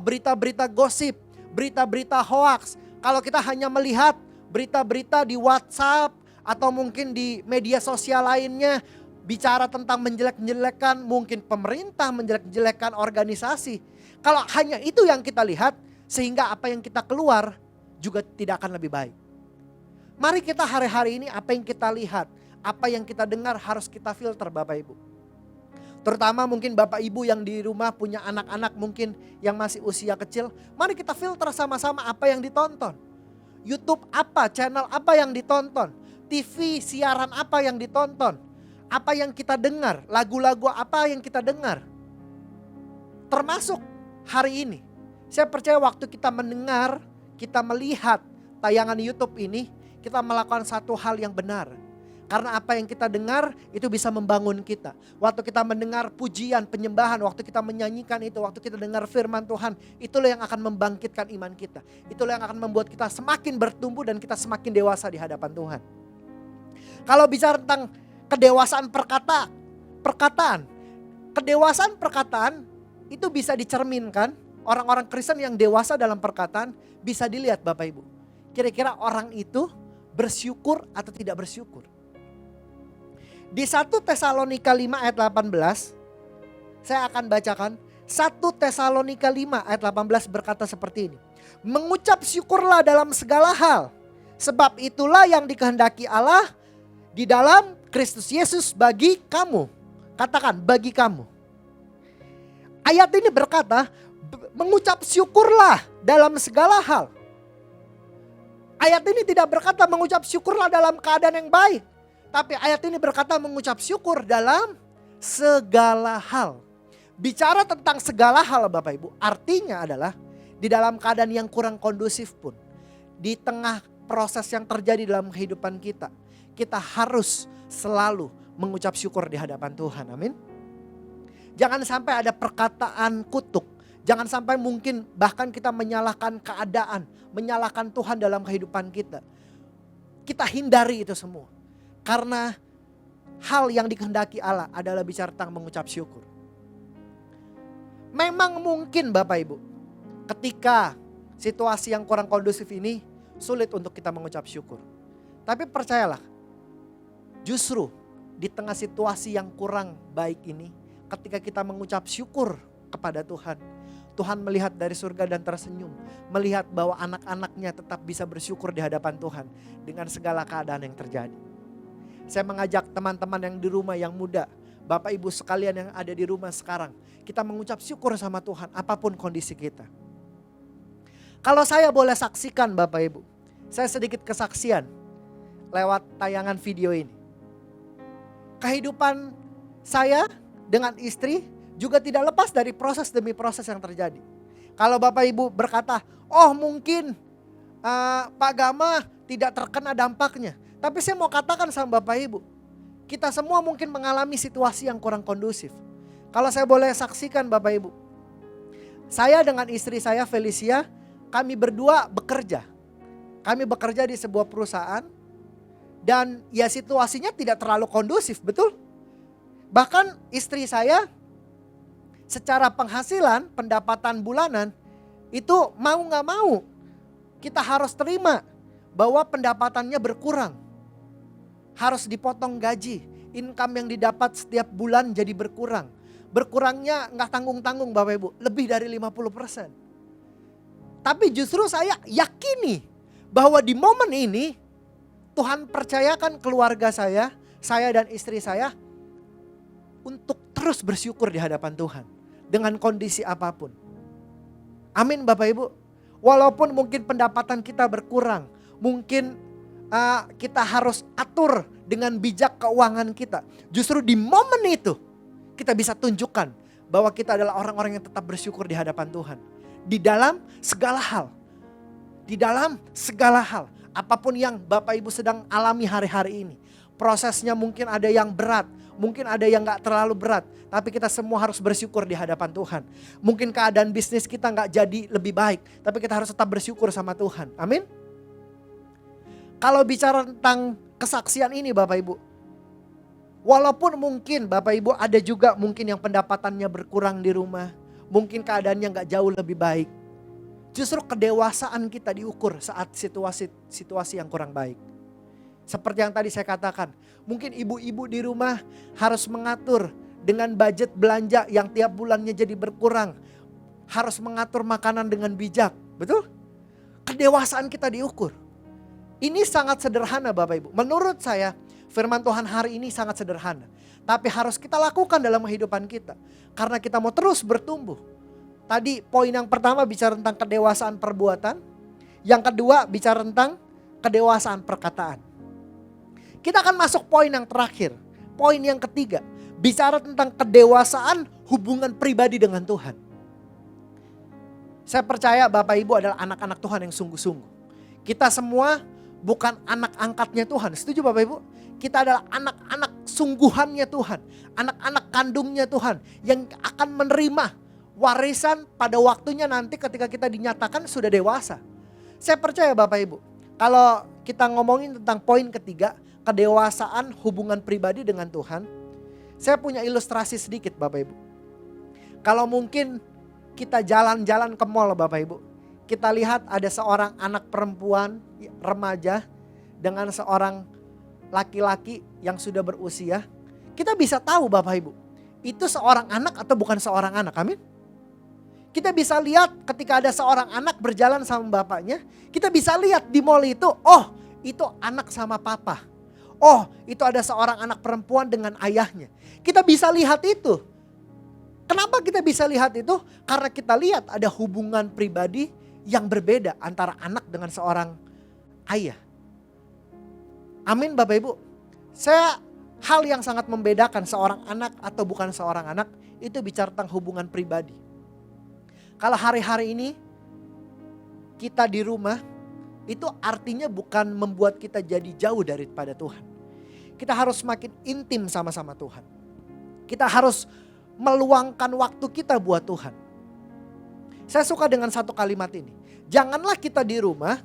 berita-berita gosip, berita-berita hoaks, kalau kita hanya melihat berita-berita di WhatsApp atau mungkin di media sosial lainnya, bicara tentang menjelek-jelekan mungkin pemerintah, menjelek-jelekan organisasi. Kalau hanya itu yang kita lihat, sehingga apa yang kita keluar juga tidak akan lebih baik. Mari kita hari-hari ini apa yang kita lihat, apa yang kita dengar harus kita filter Bapak Ibu. Terutama mungkin Bapak Ibu yang di rumah punya anak-anak mungkin yang masih usia kecil. Mari kita filter sama-sama apa yang ditonton. YouTube apa, channel apa yang ditonton. TV, siaran apa yang ditonton. Apa yang kita dengar, lagu-lagu apa yang kita dengar. Termasuk hari ini. Saya percaya waktu kita mendengar, kita melihat tayangan YouTube ini, kita melakukan satu hal yang benar. Karena apa yang kita dengar itu bisa membangun kita. Waktu kita mendengar pujian, penyembahan, waktu kita menyanyikan itu, waktu kita dengar firman Tuhan, itulah yang akan membangkitkan iman kita. Itulah yang akan membuat kita semakin bertumbuh dan kita semakin dewasa di hadapan Tuhan. Kalau bicara tentang kedewasaan perkataan. Kedewasaan perkataan itu bisa dicerminkan. Orang-orang Kristen yang dewasa dalam perkataan bisa dilihat Bapak Ibu. Kira-kira orang itu bersyukur atau tidak bersyukur. Di 1 Tesalonika 5 ayat 18, saya akan bacakan. 1 Tesalonika 5 ayat 18 berkata seperti ini. Mengucap syukurlah dalam segala hal. Sebab itulah yang dikehendaki Allah di dalam Kristus Yesus bagi kamu. Katakan bagi kamu. Ayat ini berkata mengucap syukurlah dalam segala hal. Ayat ini tidak berkata mengucap syukurlah dalam keadaan yang baik. Tapi ayat ini berkata mengucap syukur dalam segala hal. Bicara tentang segala hal Bapak Ibu, artinya adalah di dalam keadaan yang kurang kondusif pun. Di tengah proses yang terjadi dalam kehidupan kita. Kita harus selalu mengucap syukur di hadapan Tuhan, amin. Jangan sampai ada perkataan kutuk. Jangan sampai mungkin bahkan kita menyalahkan keadaan, menyalahkan Tuhan dalam kehidupan kita. Kita hindari itu semua. Karena hal yang dikehendaki Allah adalah bicara tentang mengucap syukur. Memang mungkin Bapak Ibu, ketika situasi yang kurang kondusif ini sulit untuk kita mengucap syukur. Tapi percayalah, justru di tengah situasi yang kurang baik ini, ketika kita mengucap syukur kepada Tuhan, Tuhan melihat dari surga dan tersenyum. Melihat bahwa anak-anaknya tetap bisa bersyukur di hadapan Tuhan dengan segala keadaan yang terjadi. Saya mengajak teman-teman yang di rumah yang muda, Bapak Ibu sekalian yang ada di rumah sekarang, kita mengucap syukur sama Tuhan apapun kondisi kita. Kalau saya boleh saksikan Bapak Ibu, saya sedikit kesaksian lewat tayangan video ini. Kehidupan saya dengan istri juga tidak lepas dari proses demi proses yang terjadi. Kalau Bapak Ibu berkata, oh mungkin Pak Gama tidak terkena dampaknya. Tapi saya mau katakan sama Bapak Ibu, kita semua mungkin mengalami situasi yang kurang kondusif. Kalau saya boleh saksikan Bapak Ibu, saya dengan istri saya Felicia, kami berdua bekerja. Kami bekerja di sebuah perusahaan dan ya situasinya tidak terlalu kondusif, betul? Bahkan istri saya secara penghasilan, pendapatan bulanan itu mau gak mau kita harus terima bahwa pendapatannya berkurang. Harus dipotong gaji, income yang didapat setiap bulan jadi berkurang. Berkurangnya gak tanggung-tanggung Bapak Ibu, lebih dari 50%. Tapi justru saya yakini bahwa di momen ini Tuhan percayakan keluarga saya dan istri saya untuk terus bersyukur di hadapan Tuhan dengan kondisi apapun. Amin Bapak Ibu. Walaupun mungkin pendapatan kita berkurang, mungkin kita harus atur dengan bijak keuangan kita. Justru di momen itu kita bisa tunjukkan bahwa kita adalah orang-orang yang tetap bersyukur di hadapan Tuhan. Di dalam segala hal. Di dalam segala hal. Apapun yang Bapak Ibu sedang alami hari-hari ini. Prosesnya mungkin ada yang berat, mungkin ada yang gak terlalu berat. Tapi kita semua harus bersyukur di hadapan Tuhan. Mungkin keadaan bisnis kita gak jadi lebih baik, tapi kita harus tetap bersyukur sama Tuhan. Amin. Kalau bicara tentang kesaksian ini Bapak Ibu, walaupun mungkin Bapak Ibu ada juga mungkin yang pendapatannya berkurang di rumah, mungkin keadaannya gak jauh lebih baik. Justru kedewasaan kita diukur saat situasi yang kurang baik. Seperti yang tadi saya katakan, mungkin ibu-ibu di rumah harus mengatur dengan budget belanja yang tiap bulannya jadi berkurang. Harus mengatur makanan dengan bijak, betul? Kedewasaan kita diukur. Ini sangat sederhana Bapak Ibu. Menurut saya firman Tuhan hari ini sangat sederhana. Tapi harus kita lakukan dalam kehidupan kita. Karena kita mau terus bertumbuh. Tadi poin yang pertama bicara tentang kedewasaan perbuatan. Yang kedua bicara tentang kedewasaan perkataan. Kita akan masuk poin yang terakhir. Poin yang ketiga. Bicara tentang kedewasaan hubungan pribadi dengan Tuhan. Saya percaya Bapak Ibu adalah anak-anak Tuhan yang sungguh-sungguh. Kita semua bukan anak angkatnya Tuhan. Setuju Bapak Ibu? Kita adalah anak-anak sungguhannya Tuhan. Anak-anak kandungnya Tuhan. Yang akan menerima warisan pada waktunya nanti ketika kita dinyatakan sudah dewasa. Saya percaya Bapak Ibu, kalau kita ngomongin tentang poin ketiga, kedewasaan hubungan pribadi dengan Tuhan, saya punya ilustrasi sedikit Bapak Ibu. Kalau mungkin kita jalan-jalan ke mall Bapak Ibu, kita lihat ada seorang anak perempuan remaja dengan seorang laki-laki yang sudah berusia, kita bisa tahu Bapak Ibu, itu seorang anak atau bukan seorang anak, amin? Kita bisa lihat ketika ada seorang anak berjalan sama bapaknya. Kita bisa lihat di mall itu, oh itu anak sama papa. Oh itu ada seorang anak perempuan dengan ayahnya. Kita bisa lihat itu. Kenapa kita bisa lihat itu? Karena kita lihat ada hubungan pribadi yang berbeda antara anak dengan seorang ayah. Amin Bapak Ibu. Hal yang sangat membedakan seorang anak atau bukan seorang anak itu bicara tentang hubungan pribadi. Kalau hari-hari ini kita di rumah, itu artinya bukan membuat kita jadi jauh daripada Tuhan. Kita harus makin intim sama-sama Tuhan. Kita harus meluangkan waktu kita buat Tuhan. Saya suka dengan satu kalimat ini. Janganlah kita di rumah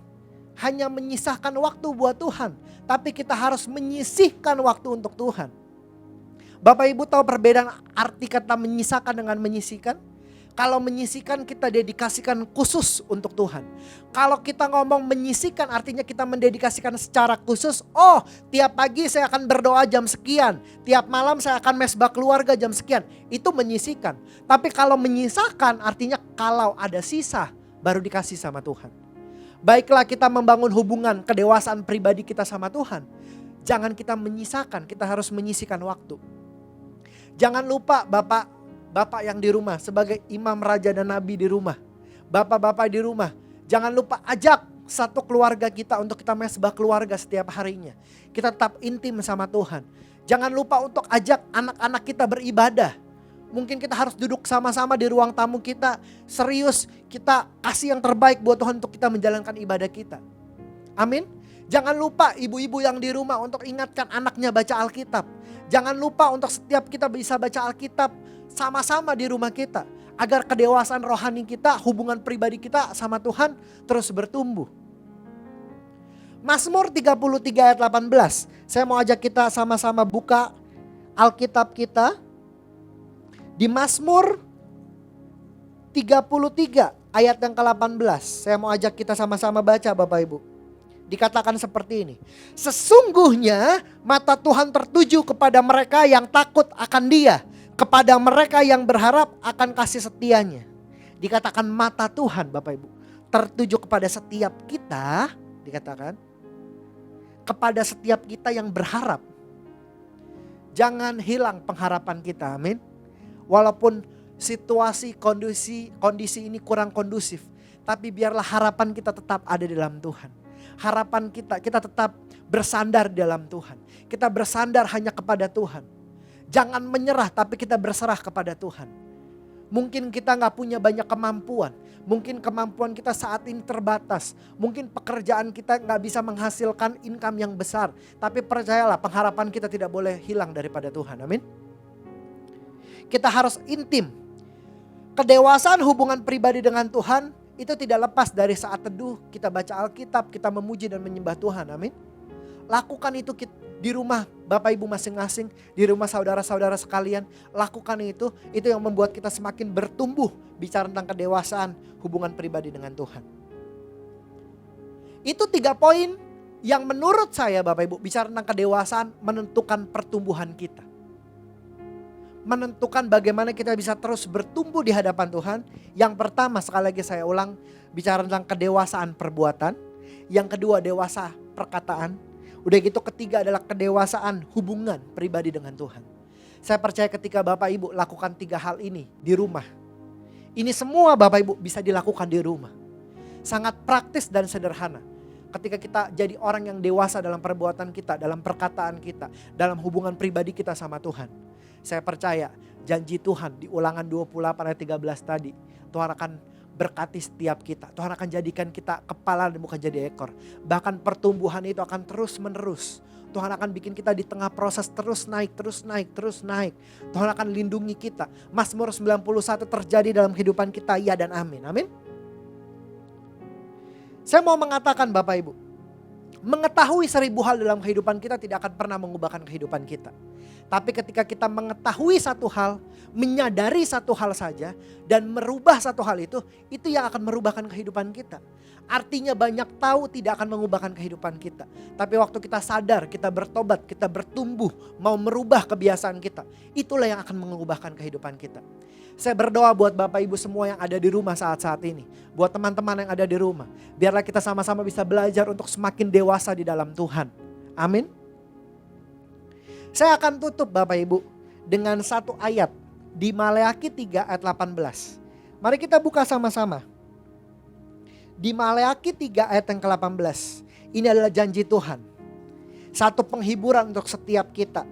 hanya menyisahkan waktu buat Tuhan. Tapi kita harus menyisihkan waktu untuk Tuhan. Bapak Ibu tahu perbedaan arti kata menyisahkan dengan menyisihkan? Kalau menyisihkan kita dedikasikan khusus untuk Tuhan. Kalau kita ngomong menyisihkan artinya kita mendedikasikan secara khusus. Oh, tiap pagi saya akan berdoa jam sekian. Tiap malam saya akan mesbah keluarga jam sekian. Itu menyisihkan. Tapi kalau menyisakan artinya kalau ada sisa baru dikasih sama Tuhan. Baiklah kita membangun hubungan kedewasaan pribadi kita sama Tuhan. Jangan kita menyisakan, kita harus menyisihkan waktu. Jangan lupa Bapak yang di rumah sebagai imam, raja dan nabi di rumah. Bapak-bapak di rumah, jangan lupa ajak satu keluarga kita untuk kita mesbah keluarga setiap harinya. Kita tetap intim sama Tuhan. Jangan lupa untuk ajak anak-anak kita beribadah. Mungkin kita harus duduk sama-sama di ruang tamu kita. Serius, kita kasih yang terbaik buat Tuhan untuk kita menjalankan ibadah kita. Amin. Jangan lupa ibu-ibu yang di rumah untuk ingatkan anaknya baca Alkitab. Jangan lupa untuk setiap kita bisa baca Alkitab sama-sama di rumah kita. Agar kedewasaan rohani kita, hubungan pribadi kita sama Tuhan terus bertumbuh. Mazmur 33 ayat 18. Saya mau ajak kita sama-sama buka Alkitab kita. Di Mazmur 33 ayat yang ke-18. Saya mau ajak kita sama-sama baca Bapak Ibu. Dikatakan seperti ini. Sesungguhnya mata Tuhan tertuju kepada mereka yang takut akan Dia. Kepada mereka yang berharap akan kasih setianya. Dikatakan mata Tuhan Bapak Ibu. Tertuju kepada setiap kita. Dikatakan. Kepada setiap kita yang berharap. Jangan hilang pengharapan kita. Amin. Walaupun situasi kondisi ini kurang kondusif. Tapi biarlah harapan kita tetap ada di dalam Tuhan. Harapan kita tetap bersandar di dalam Tuhan. Kita bersandar hanya kepada Tuhan. Jangan menyerah tapi kita berserah kepada Tuhan. Mungkin kita gak punya banyak kemampuan. Mungkin kemampuan kita saat ini terbatas. Mungkin pekerjaan kita gak bisa menghasilkan income yang besar. Tapi percayalah pengharapan kita tidak boleh hilang daripada Tuhan. Amin. Kita harus intim. Kedewasaan hubungan pribadi dengan Tuhan itu tidak lepas dari saat teduh, kita baca Alkitab, kita memuji dan menyembah Tuhan. Amin. Lakukan itu di rumah Bapak Ibu masing-masing, di rumah saudara-saudara sekalian. Lakukan itu yang membuat kita semakin bertumbuh bicara tentang kedewasaan hubungan pribadi dengan Tuhan. Itu 3 poin yang menurut saya Bapak Ibu bicara tentang kedewasaan menentukan pertumbuhan kita. Menentukan bagaimana kita bisa terus bertumbuh di hadapan Tuhan. Yang pertama sekali lagi saya ulang bicara tentang kedewasaan perbuatan. Yang kedua dewasa perkataan. Udah gitu ketiga adalah kedewasaan hubungan pribadi dengan Tuhan. Saya percaya ketika Bapak Ibu lakukan 3 hal ini di rumah. Ini semua Bapak Ibu bisa dilakukan di rumah. Sangat praktis dan sederhana. Ketika kita jadi orang yang dewasa dalam perbuatan kita, dalam perkataan kita, dalam hubungan pribadi kita sama Tuhan. Saya percaya janji Tuhan di Ulangan 28 ayat 13 tadi. Tuhan akan berkati setiap kita. Tuhan akan jadikan kita kepala dan bukan jadi ekor. Bahkan pertumbuhan itu akan terus menerus. Tuhan akan bikin kita di tengah proses terus naik. Tuhan akan lindungi kita. Mazmur 91 terjadi dalam kehidupan kita, ya dan amin. Amin. Saya mau mengatakan Bapak Ibu. Mengetahui 1000 hal dalam kehidupan kita tidak akan pernah mengubahkan kehidupan kita. Tapi ketika kita mengetahui satu hal, menyadari satu hal saja, dan merubah satu hal itu yang akan merubahkan kehidupan kita. Artinya banyak tahu tidak akan mengubahkan kehidupan kita. Tapi waktu kita sadar, kita bertobat, kita bertumbuh, mau merubah kebiasaan kita. Itulah yang akan mengubahkan kehidupan kita. Saya berdoa buat Bapak Ibu semua yang ada di rumah saat-saat ini. Buat teman-teman yang ada di rumah. Biarlah kita sama-sama bisa belajar untuk semakin dewasa di dalam Tuhan. Amin. Saya akan tutup Bapak Ibu dengan satu ayat di Maleakhi 3 ayat 18. Mari kita buka sama-sama. Di Maleakhi 3 ayat yang ke-18. Ini adalah janji Tuhan. Satu penghiburan untuk setiap kita.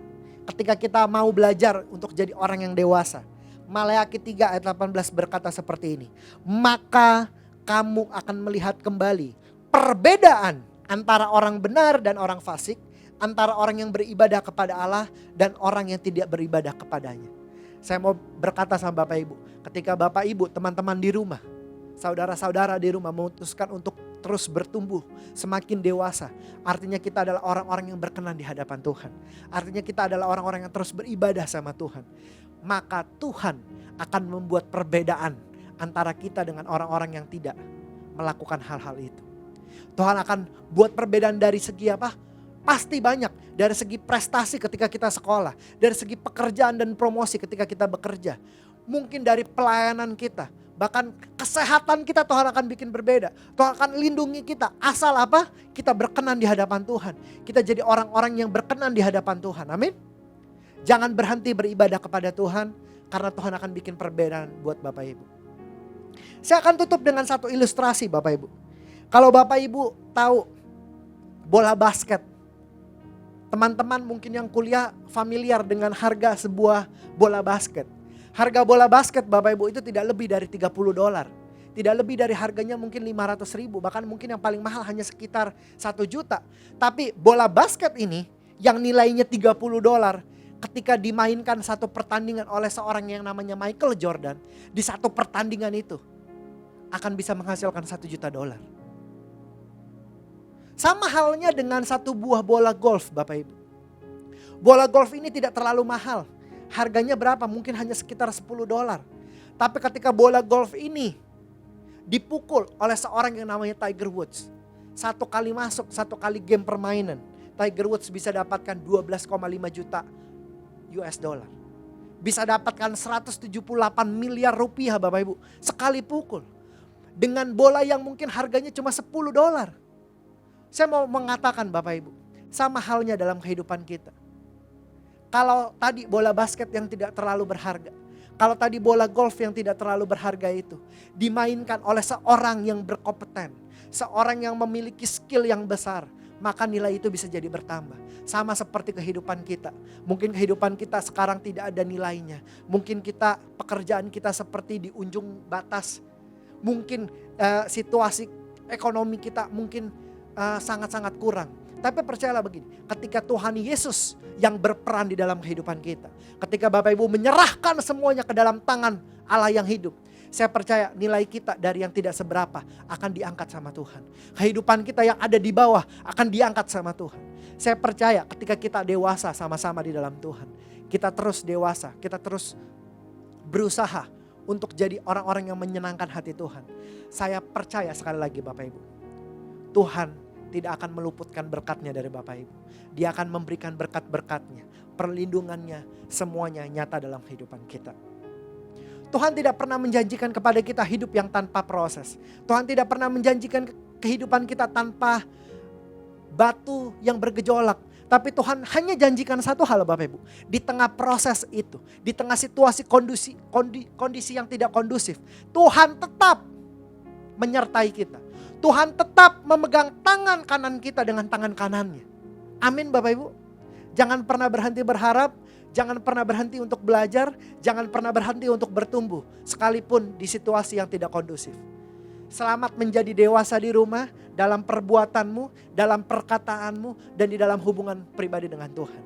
Ketika kita mau belajar untuk jadi orang yang dewasa. Maleakhi 3 ayat 18 berkata seperti ini. Maka kamu akan melihat kembali perbedaan antara orang benar dan orang fasik. Antara orang yang beribadah kepada Allah dan orang yang tidak beribadah kepadanya. Saya mau berkata sama Bapak Ibu. Ketika Bapak Ibu, teman-teman di rumah, saudara-saudara di rumah memutuskan untuk terus bertumbuh, semakin dewasa. Artinya kita adalah orang-orang yang berkenan di hadapan Tuhan. Artinya kita adalah orang-orang yang terus beribadah sama Tuhan. Maka Tuhan akan membuat perbedaan antara kita dengan orang-orang yang tidak melakukan hal-hal itu. Tuhan akan buat perbedaan dari segi apa? Pasti banyak. Dari segi prestasi ketika kita sekolah. Dari segi pekerjaan dan promosi ketika kita bekerja. Mungkin dari pelayanan kita. Bahkan kesehatan kita Tuhan akan bikin berbeda. Tuhan akan lindungi kita. Asal apa? Kita berkenan di hadapan Tuhan. Kita jadi orang-orang yang berkenan di hadapan Tuhan. Amin. Jangan berhenti beribadah kepada Tuhan. Karena Tuhan akan bikin perbedaan buat Bapak Ibu. Saya akan tutup dengan satu ilustrasi Bapak Ibu. Kalau Bapak Ibu tahu bola basket. Teman-teman mungkin yang kuliah familiar dengan harga sebuah bola basket. Harga bola basket Bapak Ibu itu tidak lebih dari $30. Tidak lebih dari harganya mungkin 500.000. Bahkan mungkin yang paling mahal hanya sekitar 1 juta. Tapi bola basket ini yang nilainya $30 ketika dimainkan satu pertandingan oleh seorang yang namanya Michael Jordan. Di satu pertandingan itu akan bisa menghasilkan $1 juta. Sama halnya dengan satu buah bola golf Bapak Ibu. Bola golf ini tidak terlalu mahal. Harganya berapa? Mungkin hanya sekitar $10. Tapi ketika bola golf ini dipukul oleh seorang yang namanya Tiger Woods. Satu kali masuk, satu kali game permainan. Tiger Woods bisa dapatkan 12,5 juta US dollar. Bisa dapatkan 178 miliar rupiah Bapak Ibu. Sekali pukul. Dengan bola yang mungkin harganya cuma $10. Saya mau mengatakan Bapak Ibu, sama halnya dalam kehidupan kita. Kalau tadi bola basket yang tidak terlalu berharga, kalau tadi bola golf yang tidak terlalu berharga itu dimainkan oleh seorang yang berkompeten, seorang yang memiliki skill yang besar, maka nilai itu bisa jadi bertambah. Sama seperti kehidupan kita. Mungkin kehidupan kita sekarang tidak ada nilainya. Mungkin kita pekerjaan kita seperti di ujung batas. Mungkin situasi ekonomi kita mungkin sangat-sangat kurang. Tapi percayalah begini, ketika Tuhan Yesus yang berperan di dalam kehidupan kita. Ketika Bapak Ibu menyerahkan semuanya ke dalam tangan Allah yang hidup. Saya percaya nilai kita dari yang tidak seberapa akan diangkat sama Tuhan. Kehidupan kita yang ada di bawah akan diangkat sama Tuhan. Saya percaya ketika kita dewasa sama-sama di dalam Tuhan. Kita terus dewasa, kita terus berusaha untuk jadi orang-orang yang menyenangkan hati Tuhan. Saya percaya sekali lagi Bapak Ibu. Tuhan tidak akan meluputkan berkatnya dari Bapak Ibu. Dia akan memberikan berkat-berkatnya, perlindungannya, semuanya nyata dalam kehidupan kita. Tuhan tidak pernah menjanjikan kepada kita hidup yang tanpa proses. Tuhan tidak pernah menjanjikan kehidupan kita tanpa batu yang bergejolak. Tapi Tuhan hanya janjikan satu hal Bapak Ibu. Di tengah proses itu, di tengah situasi kondisi yang tidak kondusif, Tuhan tetap menyertai kita. Tuhan tetap memegang tangan kanan kita dengan tangan kanannya. Amin Bapak Ibu. Jangan pernah berhenti berharap. Jangan pernah berhenti untuk belajar. Jangan pernah berhenti untuk bertumbuh. Sekalipun di situasi yang tidak kondusif. Selamat menjadi dewasa di rumah. Dalam perbuatanmu. Dalam perkataanmu. Dan di dalam hubungan pribadi dengan Tuhan.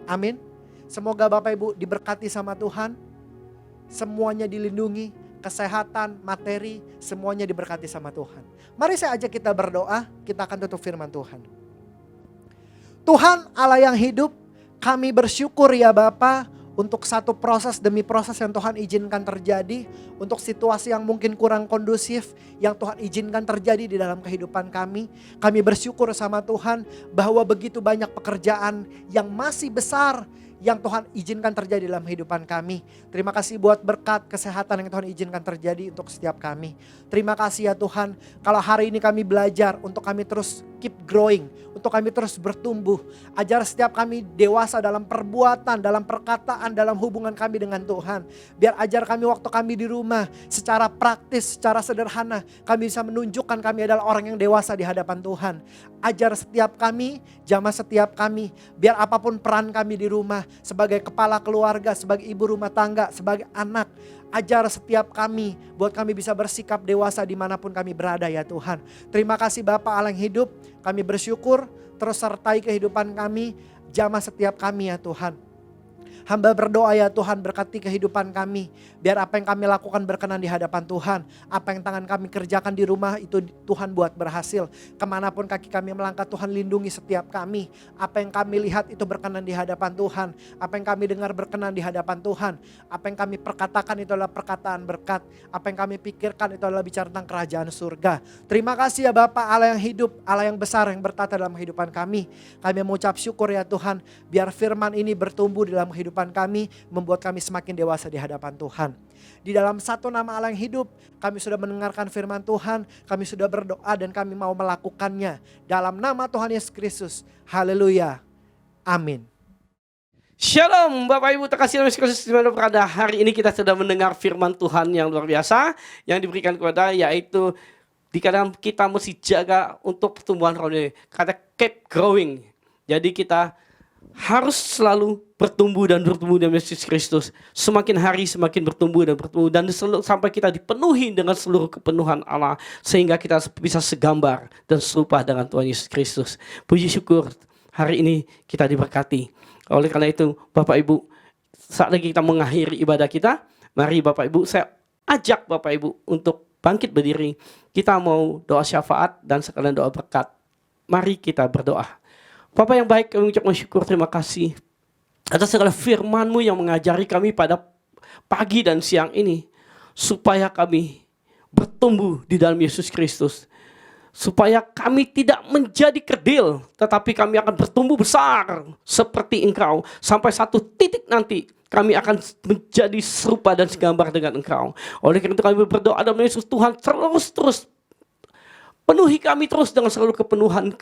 Amin. Semoga Bapak Ibu diberkati sama Tuhan. Semuanya dilindungi. Kesehatan, materi, semuanya diberkati sama Tuhan. Mari saya ajak kita berdoa, kita akan tutup firman Tuhan. Tuhan Allah yang hidup, kami bersyukur ya Bapa untuk satu proses demi proses yang Tuhan izinkan terjadi. Untuk situasi yang mungkin kurang kondusif, yang Tuhan izinkan terjadi di dalam kehidupan kami. Kami bersyukur sama Tuhan bahwa begitu banyak pekerjaan yang masih besar, yang Tuhan izinkan terjadi dalam kehidupan kami. Terima kasih buat berkat kesehatan yang Tuhan izinkan terjadi untuk setiap kami. Terima kasih ya Tuhan, kalau hari ini kami belajar untuk kami terus keep growing, untuk kami terus bertumbuh. Ajar setiap kami dewasa dalam perbuatan, dalam perkataan, dalam hubungan kami dengan Tuhan. Biar ajar kami waktu kami di rumah, secara praktis, secara sederhana, kami bisa menunjukkan kami adalah orang yang dewasa di hadapan Tuhan. Ajar setiap kami, jamah setiap kami, biar apapun peran kami di rumah, sebagai kepala keluarga, sebagai ibu rumah tangga, sebagai anak. Ajar setiap kami, buat kami bisa bersikap dewasa dimanapun kami berada ya Tuhan. Terima kasih Bapa Allah yang hidup, kami bersyukur, terus sertai kehidupan kami, jamah setiap kami ya Tuhan. Hamba berdoa ya Tuhan, berkati kehidupan kami. Biar apa yang kami lakukan berkenan di hadapan Tuhan. Apa yang tangan kami kerjakan di rumah itu Tuhan buat berhasil. Kemanapun kaki kami melangkah, Tuhan lindungi setiap kami. Apa yang kami lihat itu berkenan di hadapan Tuhan. Apa yang kami dengar berkenan di hadapan Tuhan. Apa yang kami perkatakan itu adalah perkataan berkat. Apa yang kami pikirkan itu adalah bicara tentang kerajaan surga. Terima kasih ya Bapa, Allah yang hidup, Allah yang besar yang bertata dalam kehidupan kami. Kami mengucap syukur ya Tuhan, biar firman ini bertumbuh dalam kehidupan kami, membuat kami semakin dewasa di hadapan Tuhan. Di dalam satu nama Allah yang hidup, kami sudah mendengarkan firman Tuhan, kami sudah berdoa dan kami mau melakukannya. Dalam nama Tuhan Yesus Kristus, haleluya, amin. Shalom Bapak Ibu terkasih dalam Yesus Kristus dimanapun berada. Hari ini kita sudah mendengar firman Tuhan yang luar biasa yang diberikan kepada, yaitu dikatakan kita mesti jaga untuk pertumbuhan rohani. Kata keep growing. Jadi kita harus selalu bertumbuh dan bertumbuh dalam Yesus Kristus. Semakin hari semakin bertumbuh dan sampai kita dipenuhi dengan seluruh kepenuhan Allah, sehingga kita bisa segambar dan serupa dengan Tuhan Yesus Kristus. Puji syukur hari ini kita diberkati. Oleh karena itu Bapak Ibu, saat lagi kita mengakhiri ibadah kita, mari Bapak Ibu, saya ajak Bapak Ibu untuk bangkit berdiri. Kita mau doa syafaat dan sekalian doa berkat. Mari kita berdoa. Bapa yang baik, kami mengucapkan syukur, terima kasih atas segala firman-Mu yang mengajari kami pada pagi dan siang ini, supaya kami bertumbuh di dalam Yesus Kristus, supaya kami tidak menjadi kerdil, tetapi kami akan bertumbuh besar seperti Engkau, sampai satu titik nanti kami akan menjadi serupa dan segambar dengan Engkau. Oleh karena itu kami berdoa dalam Yesus, Tuhan terus penuhi kami terus dengan seluruh kepenuhan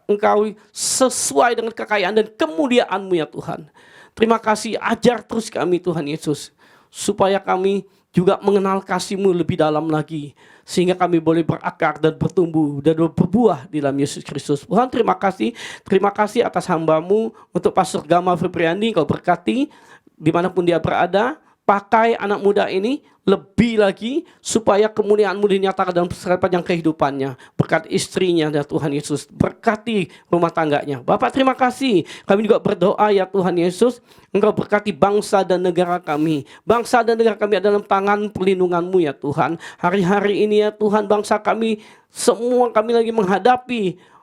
Engkau sesuai dengan kekayaan dan kemuliaan-Mu ya Tuhan. Terima kasih, ajar terus kami Tuhan Yesus, supaya kami juga mengenal kasih-Mu lebih dalam lagi, sehingga kami boleh berakar dan bertumbuh dan berbuah di dalam Yesus Kristus. Tuhan terima kasih atas hamba-Mu untuk Pastor Gama Febriandi. Kau berkati dimanapun dia berada, pakai anak muda ini lebih lagi supaya kemuliaan-Mu dinyatakan dalam sepanjang kehidupannya. Berkat istrinya ya Tuhan Yesus, berkati rumah tangganya. Bapak terima kasih, kami juga berdoa ya Tuhan Yesus, Engkau berkati bangsa dan negara kami. Bangsa dan negara kami ada dalam tangan perlindungan-Mu ya Tuhan. Hari-hari ini ya Tuhan, bangsa kami semua kami lagi menghadapi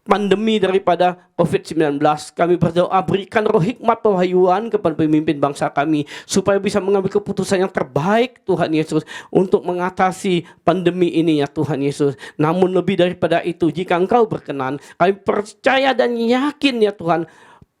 pandemi daripada COVID-19. Kami berdoa, berikan roh hikmat pewahyuan kepada pemimpin bangsa kami, supaya bisa mengambil keputusan yang terbaik Tuhan Yesus, untuk mengatasi pandemi ini ya Tuhan Yesus. Namun lebih daripada itu, jika Engkau berkenan, kami percaya dan yakin ya Tuhan,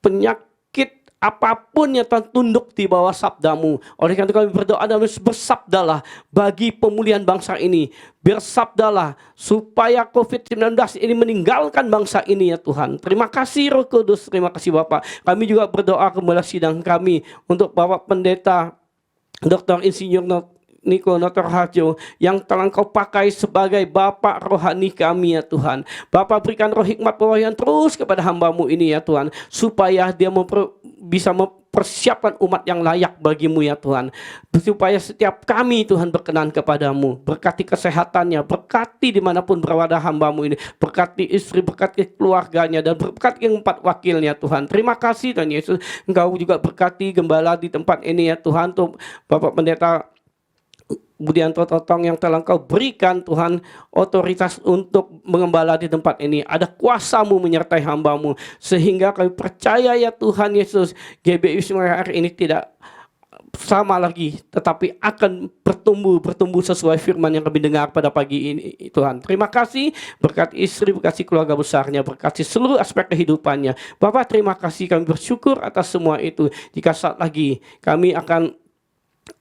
penyakit apapun yang Tuhan tunduk di bawah sabda-Mu. Oleh karena itu kami berdoa dan bersabdalah bagi pemulihan bangsa ini. Bersabdalah supaya COVID-19 ini meninggalkan bangsa ini ya Tuhan. Terima kasih Roh Kudus, terima kasih Bapak. Kami juga berdoa kembali sidang kami untuk Bapak Pendeta Dr. Insinyur Niko Notor Harjo, yang telah Engkau pakai sebagai Bapak rohani kami ya Tuhan. Bapak berikan roh hikmat pewahyuan terus kepada hamba-Mu ini ya Tuhan, supaya dia bisa mempersiapkan umat yang layak bagi-Mu ya Tuhan. Supaya setiap kami Tuhan berkenan kepadamu. Berkati kesehatannya, berkati dimanapun berada hamba-Mu ini, berkati istri, berkati keluarganya, dan berkati yang 4 wakilnya Tuhan. Terima kasih Tuhan Yesus. Engkau juga berkati gembala di tempat ini ya Tuhan, untuk Bapak Pendeta Budianto Totong yang telah Engkau berikan Tuhan otoritas untuk mengembala di tempat ini. Ada kuasa-Mu menyertai hamba-Mu, sehingga kami percaya ya Tuhan Yesus, GBI hari ini tidak sama lagi, tetapi akan bertumbuh sesuai firman yang kami dengar pada pagi ini Tuhan. Terima kasih, berkati istri, berkati keluarga besarnya, berkati seluruh aspek kehidupannya. Bapak terima kasih, kami bersyukur atas semua itu. Jika saat lagi kami akan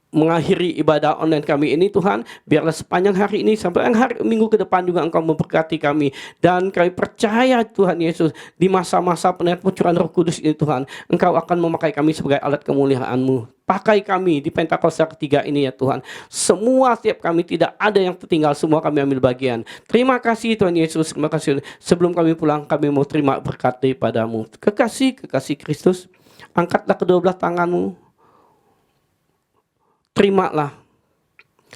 mengakhiri ibadah online kami ini Tuhan, biarlah sepanjang hari ini sampai hari Minggu ke depan juga Engkau memberkati kami, dan kami percaya Tuhan Yesus, di masa-masa pencurahan Roh Kudus ini Tuhan, Engkau akan memakai kami sebagai alat kemuliaan-Mu. Pakai kami di Pentakosta ketiga ini ya Tuhan. Semua setiap kami, tidak ada yang tertinggal, semua kami ambil bagian. Terima kasih Tuhan Yesus, terima kasih. Sebelum kami pulang, kami mau terima berkat daripada-Mu. Kekasih Kristus, angkatlah kedua belah tangan-Mu. Terimalah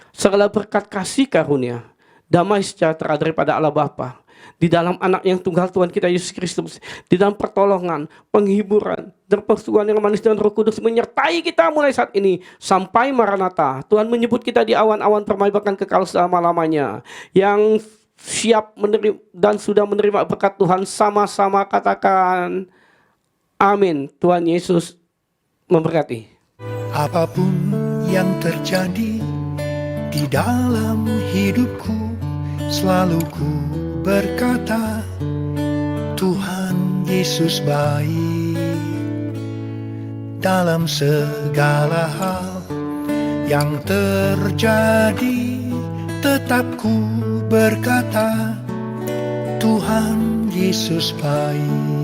segala berkat kasih karunia, damai sejahtera daripada Allah Bapa di dalam anak yang tunggal Tuhan kita Yesus Kristus, di dalam pertolongan, penghiburan, dan persetujuan yang manis dan Roh Kudus menyertai kita mulai saat ini sampai Maranatha. Tuhan menyebut kita di awan-awan permai bahkan kekal selama-lamanya. Yang siap menerima dan sudah menerima berkat Tuhan sama-sama katakan amin. Tuhan Yesus memberkati. Apapun yang terjadi di dalam hidupku, selalu ku berkata, Tuhan Yesus baik. Dalam segala hal yang terjadi, tetap ku berkata, Tuhan Yesus baik.